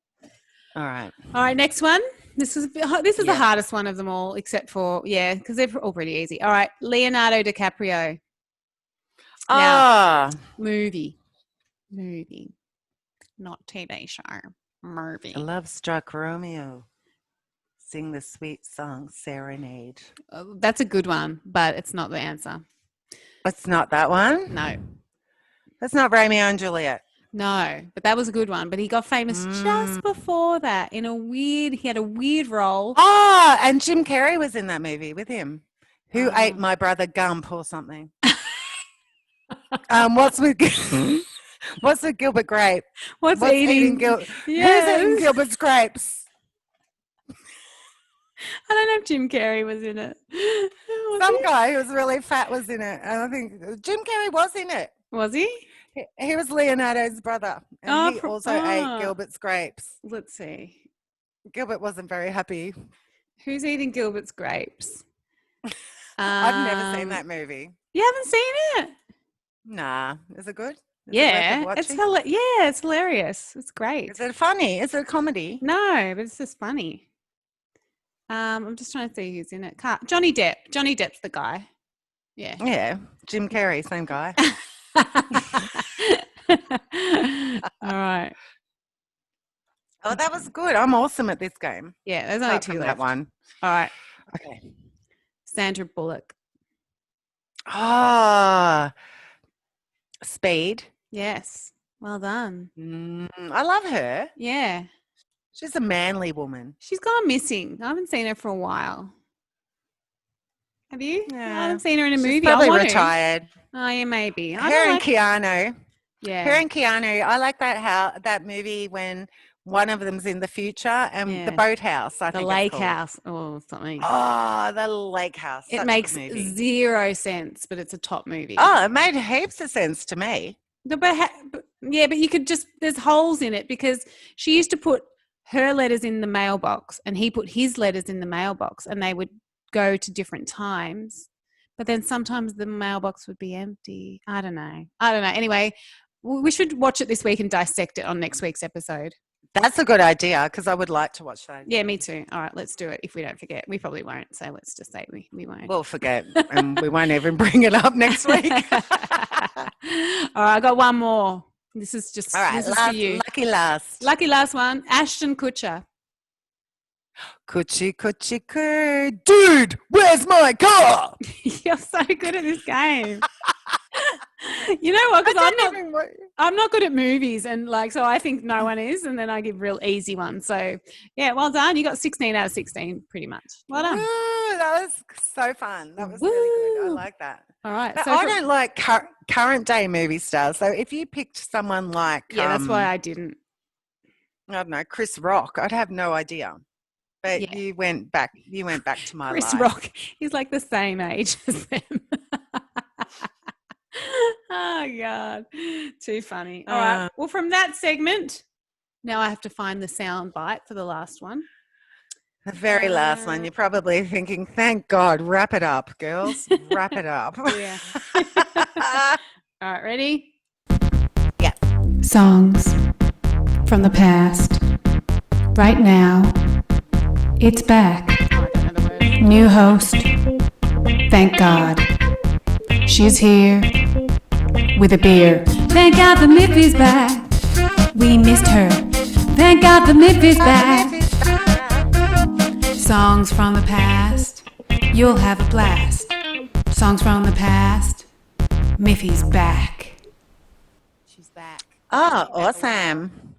All right. All right, next one. This is the hardest one of them all, except for, because they're all pretty easy. All right, Leonardo DiCaprio. Now, movie, not TV show, movie. Love Struck Romeo. Sing the sweet song, Serenade. That's a good one, but it's not the answer. It's not that one? No. That's not Romeo and Juliet. No, but that was a good one. But he got famous just before that he had a weird role. Oh, and Jim Carrey was in that movie with him. Who ate my brother Gump or something? What's with Gilbert Grape? What's eating Who's eating Gilbert's grapes? I don't know if Jim Carrey was in it. Some guy who was really fat was in it. And I think Jim Carrey was in it. Was he? He was Leonardo's brother. And he also ate Gilbert's grapes. Let's see. Gilbert wasn't very happy. Who's eating Gilbert's grapes? I've never seen that movie. You haven't seen it? Nah. Is it good? It's hilarious. It's great. Is it funny? Is it a comedy? No, but it's just funny. I'm just trying to see who's in it. Johnny Depp. Johnny Depp's the guy. Yeah. Yeah. Jim Carrey, same guy. All right. Oh, that was good. I'm awesome at this game. Yeah, there's only two left. That one. All right. Okay. Sandra Bullock. Speed. Yes. Well done. I love her. Yeah. She's a manly woman. She's gone missing. I haven't seen her for a while. Have you? Yeah. I haven't seen her in a movie. She's probably retired. Oh, yeah, maybe. Her and Keanu. Yeah. Her and Keanu. I like that movie when one of them's in the future and the boathouse. I think the lake house or something. Oh, the lake house. It makes zero sense, but it's a top movie. Oh, it made heaps of sense to me. But you could there's holes in it because she used to put her letters in the mailbox and he put his letters in the mailbox and they would go to different times. But then sometimes the mailbox would be empty. I don't know. Anyway, we should watch it this week and dissect it on next week's episode. That's a good idea because I would like to watch that. Yeah, me too. All right, let's do it if we don't forget. We probably won't, so let's just say we won't. We'll forget and we won't even bring it up next week. All right, I got one more. This is just this is for you. Lucky last one. Ashton Kutcher. Coochie, dude, where's my car? You're so good at this game. You know what? Because I'm not good at movies, and so I think no one is, and then I give real easy ones. So yeah, well done. You got 16 out of 16, pretty much. Well done. Ooh, that was so fun. That was really good. I like that. All right. But I don't like current day movie stars. So if you picked someone like that's why I didn't. I don't know, Chris Rock, I'd have no idea. But you went back to my life. Chris Rock, he's like the same age as them. Oh, God. Too funny. All right. Well, from that segment, now I have to find the sound bite for the last one. The very last one. You're probably thinking, thank God, wrap it up, girls. Wrap it up. Yeah. All right. Ready? Yeah. Songs from the past. Right now, it's back. New host. Thank God. She's here with a beer. Thank God the Miffy's back. We missed her. Thank God the Miffy's back. Songs from the past. You'll have a blast. Songs from the past. Miffy's back. She's back. Oh, awesome.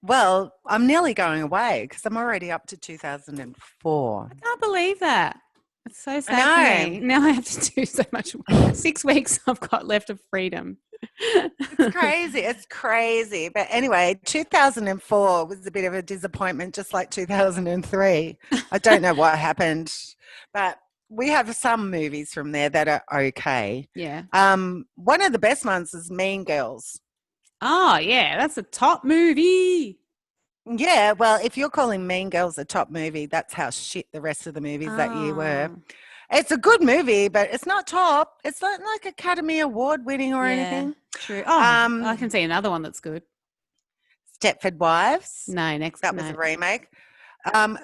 Well, I'm nearly going away because I'm already up to 2004. I can't believe that. It's so sad for me. Now I have to do so much work. 6 weeks I've got left of freedom. It's crazy. But anyway, 2004 was a bit of a disappointment, just like 2003. I don't know what happened, but we have some movies from there that are okay. Yeah. One of the best ones is Mean Girls. Oh, yeah, that's a top movie. Yeah, well, if you're calling Mean Girls a top movie, that's how shit the rest of the movies that year were. Oh, It's a good movie, but it's not top. It's not like Academy Award winning or yeah, anything. true. Oh, I can see another one that's good. Stepford Wives, No, next, that was no. a remake.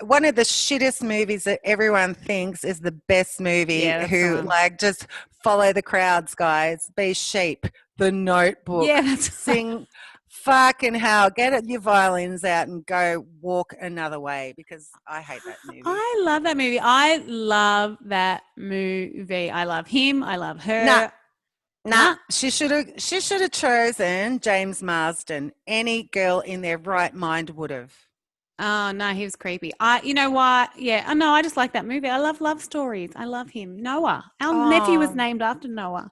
One of the shittest movies that everyone thinks is the best movie, Yeah, that's the who one. like just follow the crowds, guys. Be sheep. The Notebook. Yeah, that's Sing fucking hell. Get your violins out and go walk another way, because I hate that movie. I love that movie. I love that movie. I love him. I love Nah, her. nah. She should have chosen James Marsden. Any girl in their right mind would have. Oh no, he was creepy. You know what? Yeah, I know. I just like that movie. I love love stories. I love him. Noah. Our nephew was Oh named after Noah.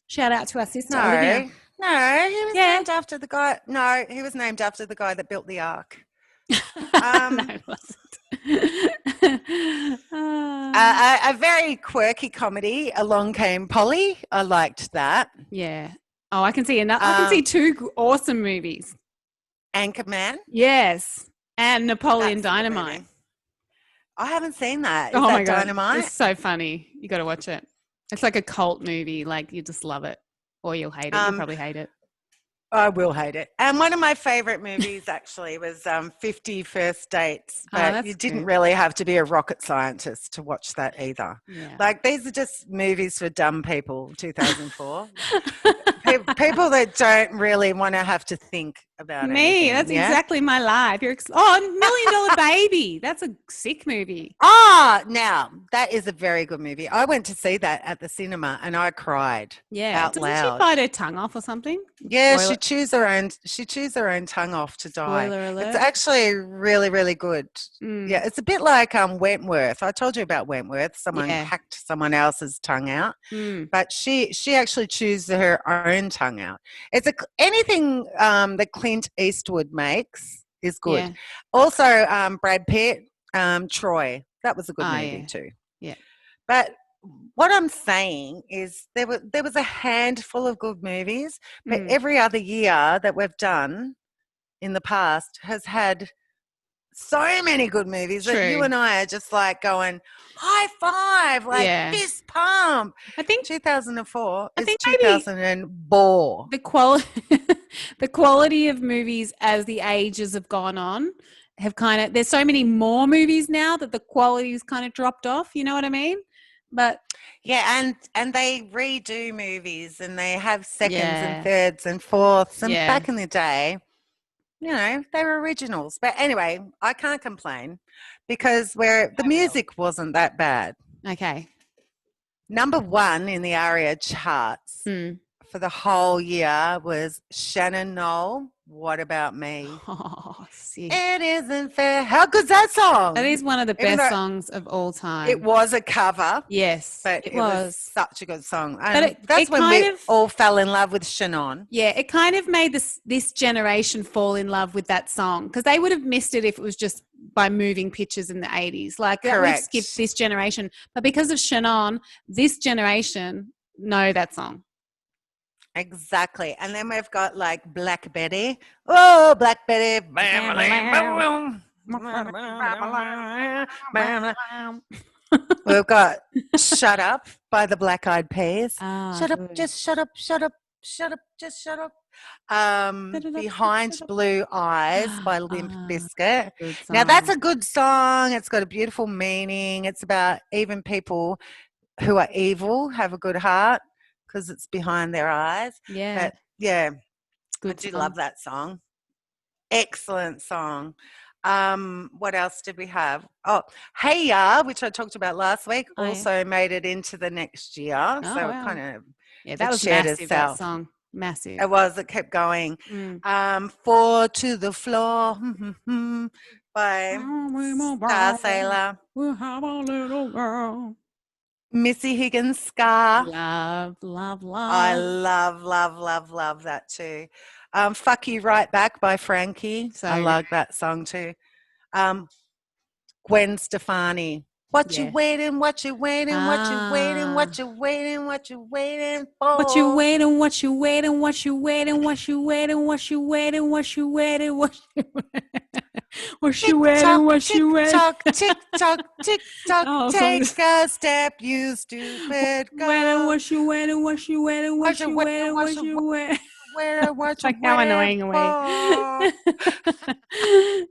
Shout out to our sister Olivia. no, no, he was Yeah. named after the guy. No, he was named after the guy that built the ark. No, it wasn't. A very quirky comedy, Along Came Polly. I liked that. Yeah. Oh, I can see another. I can see two awesome movies. Anchorman. Yes, and Napoleon That's a good Dynamite. movie. I haven't seen that. Is Oh my that god, Dynamite? it's so funny. You got to watch it. It's like a cult movie. Like you just love it, or you'll hate it. You'll probably hate it. I will hate it. And one of my favorite movies actually was 50 First Dates, but that's you didn't good. really have to be a rocket scientist to watch that either. Yeah. Like, these are just movies for dumb people, 2004. People that don't really want to have to think about Me, anything. that's Yeah? exactly my life. Million Dollar Baby. That's a sick movie. Now that is a very good movie. I went to see that at the cinema and I cried Yeah. out Doesn't loud. she bite her tongue off or something? Yeah, Spoiler- she chews her own tongue off to die. Spoiler alert. It's actually really, really good. Mm. Yeah, it's a bit like Wentworth. I told you about Wentworth. Someone Yeah. hacked someone else's tongue out, Mm. but she actually chews her own tongue out. It's anything that Clint Eastwood makes is good. Yeah. Also, Brad Pitt, Troy. That was a good movie Yeah. too. Yeah. But what I'm saying is there was a handful of good movies, but every other year that we've done in the past has had so many good movies that you True. and I are just like going, high five, like Yeah. fist pump. I think 2004 is think maybe 2004. the the quality of movies as the ages have gone on have there's so many more movies now that the quality's kind of dropped off, you know what I mean? But Yeah, and they redo movies and they have seconds Yeah. and thirds and fourths. And Yeah. back in the day, you know, they were originals. But anyway, I can't complain because the music wasn't that bad. okay. Number one in the ARIA charts for the whole year was Shannon Knoll, What About Me? Oh, sick. It isn't fair. How good's that song? That is one of the best songs of all time. It was a cover. Yes, But it was such a good song. And that's when we all fell in love with Shannon. Yeah, it kind of made this generation fall in love with that song because they would have missed it if it was just by moving pictures in the 80s. Like that would have skipped this generation. But because of Shannon, this generation know that song. Exactly. And then we've got like Black Betty. Oh, Black Betty. We've got Shut Up by the Black Eyed Peas. Shut up, just shut up, shut up, shut up, just shut up. Behind Blue Eyes by Limp Bizkit. Now that's a good song. It's got a beautiful meaning. It's about even people who are evil have a good heart because it's behind their eyes. Yeah. But yeah, it's good. I do love that song. Excellent song. What else did we have? Oh, Hey Ya, which I talked about last week, also made it into the next year. Oh, so wow. it kind of that was massive. That song, massive. It was. It kept going. Four to the Floor by Star Sailor. We'll have a little girl. Missy Higgins Scar. Love, love, love. I love that too. Fuck You Right Back by Frankie. I like that song too. Gwen Stefani. What Yeah. you waiting, what you waiting, what you waiting, Ah. what you waiting, what you waiting for? What you waiting, what you waiting, what you waiting, what you waiting, what you waiting, what you waiting, what you what you waiting, what you waiting. Tick tock, tick tock, Oh, take sorry. a step, you stupid Waiting, girl. what you waiting, what you waiting, what you waiting, what you waiting. What you Like how annoying waiting are we?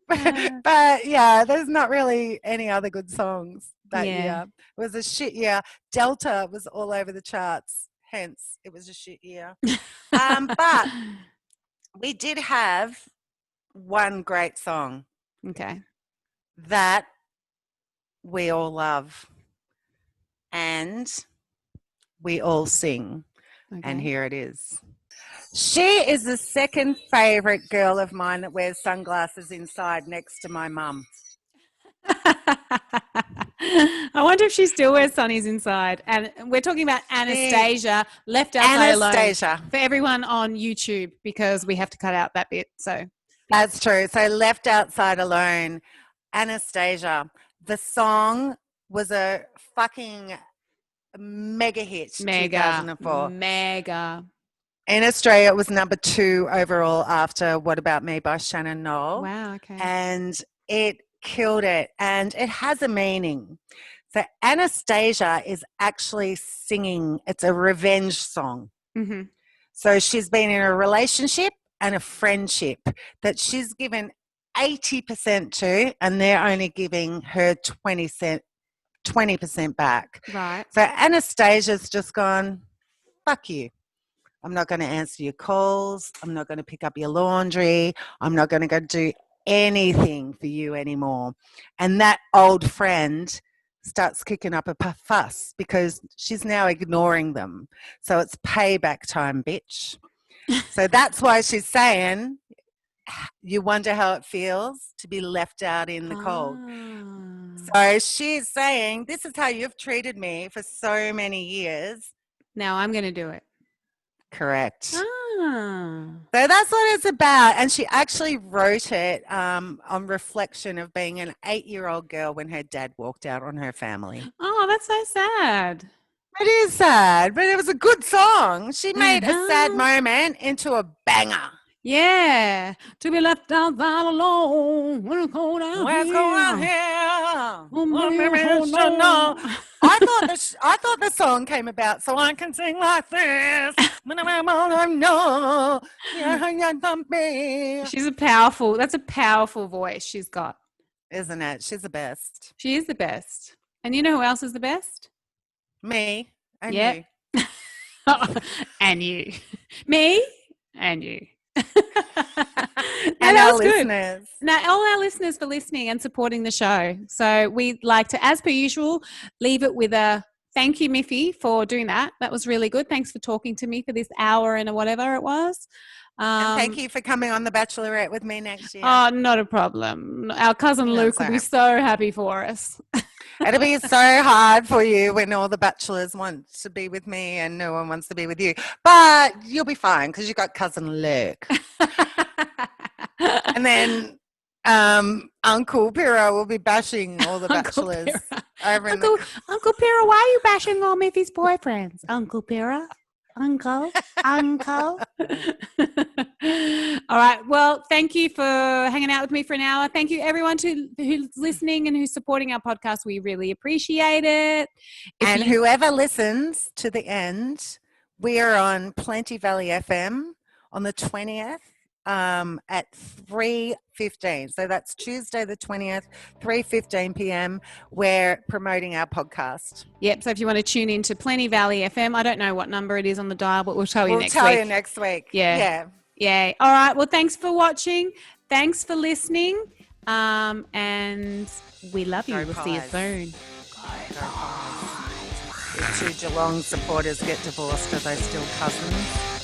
for? But yeah, there's not really any other good songs that Yeah. year. It was a shit year. Delta was all over the charts, hence it was a shit year. But we did have one great song Okay. that we all love and we all sing. And Okay. here it is. She is the second favourite girl of mine that wears sunglasses inside next to my mum. I wonder if she still wears sunnies inside. And we're talking about Anastasia, left outside Anastasia. alone. For everyone on YouTube, because we have to cut out that bit. So That's true. So left outside alone, Anastasia. The song was a fucking mega hit, 2004. mega. In Australia, it was number 2 overall after What About Me by Shannon Knoll. Wow, okay. And it killed it. And it has a meaning. So Anastasia is actually singing, it's a revenge song. Mm-hmm. So she's been in a relationship and a friendship that she's given 80% to, and they're only giving her 20% back. Right. So Anastasia's just gone, fuck you. I'm not going to answer your calls. I'm not going to pick up your laundry. I'm not going to go do anything for you anymore. And that old friend starts kicking up a fuss because she's now ignoring them. So it's payback time, bitch. So that's why she's saying, you wonder how it feels to be left out in the cold. So she's saying, this is how you've treated me for so many years. Now I'm going to do it. Correct. So that's what it's about. And she actually wrote it on reflection of being an 8-year-old girl when her dad walked out on her family. Oh, that's so sad. It is sad, but it was a good song. She made a sad moment into a banger. Yeah. To be left outside alone. What's going on What's here? going on here? No. I thought the song came about so I can sing like this. She's that's a powerful voice she's got. Isn't it? She's the best. She is the best. And you know who else is the best? Me and you. And you. Me and you. And our listeners. Now, all our listeners for listening and supporting the show. So we'd like to, as per usual, leave it with a thank you, Miffy, for doing that. That was really good. Thanks for talking to me for this hour and whatever it was. And thank you for coming on The Bachelorette with me next year. Oh, not a problem. Our cousin Luke will be so happy for us. It'll be so hard for you when all the bachelors want to be with me and no one wants to be with you. But you'll be fine because you've got cousin Luke. And then Uncle Piro will be bashing all the bachelors. Uncle Piro, why are you bashing all Miffy's boyfriends? Uncle Piro? Uncle. All right. Well, thank you for hanging out with me for an hour. Thank you, everyone who's listening and who's supporting our podcast. We really appreciate it. And whoever listens to the end, we are on Plenty Valley FM on the 20th at 3:15. So that's Tuesday the 20th, 3:15 p.m. We're promoting our podcast. Yep. So if you want to tune in to Plenty Valley FM, I don't know what number it is on the dial, but we'll tell you next week. We'll tell you next week. Yeah. All right. Well, thanks for watching. Thanks for listening. And we love you. We'll see you soon. If 2 Geelong supporters get divorced, are they still cousins?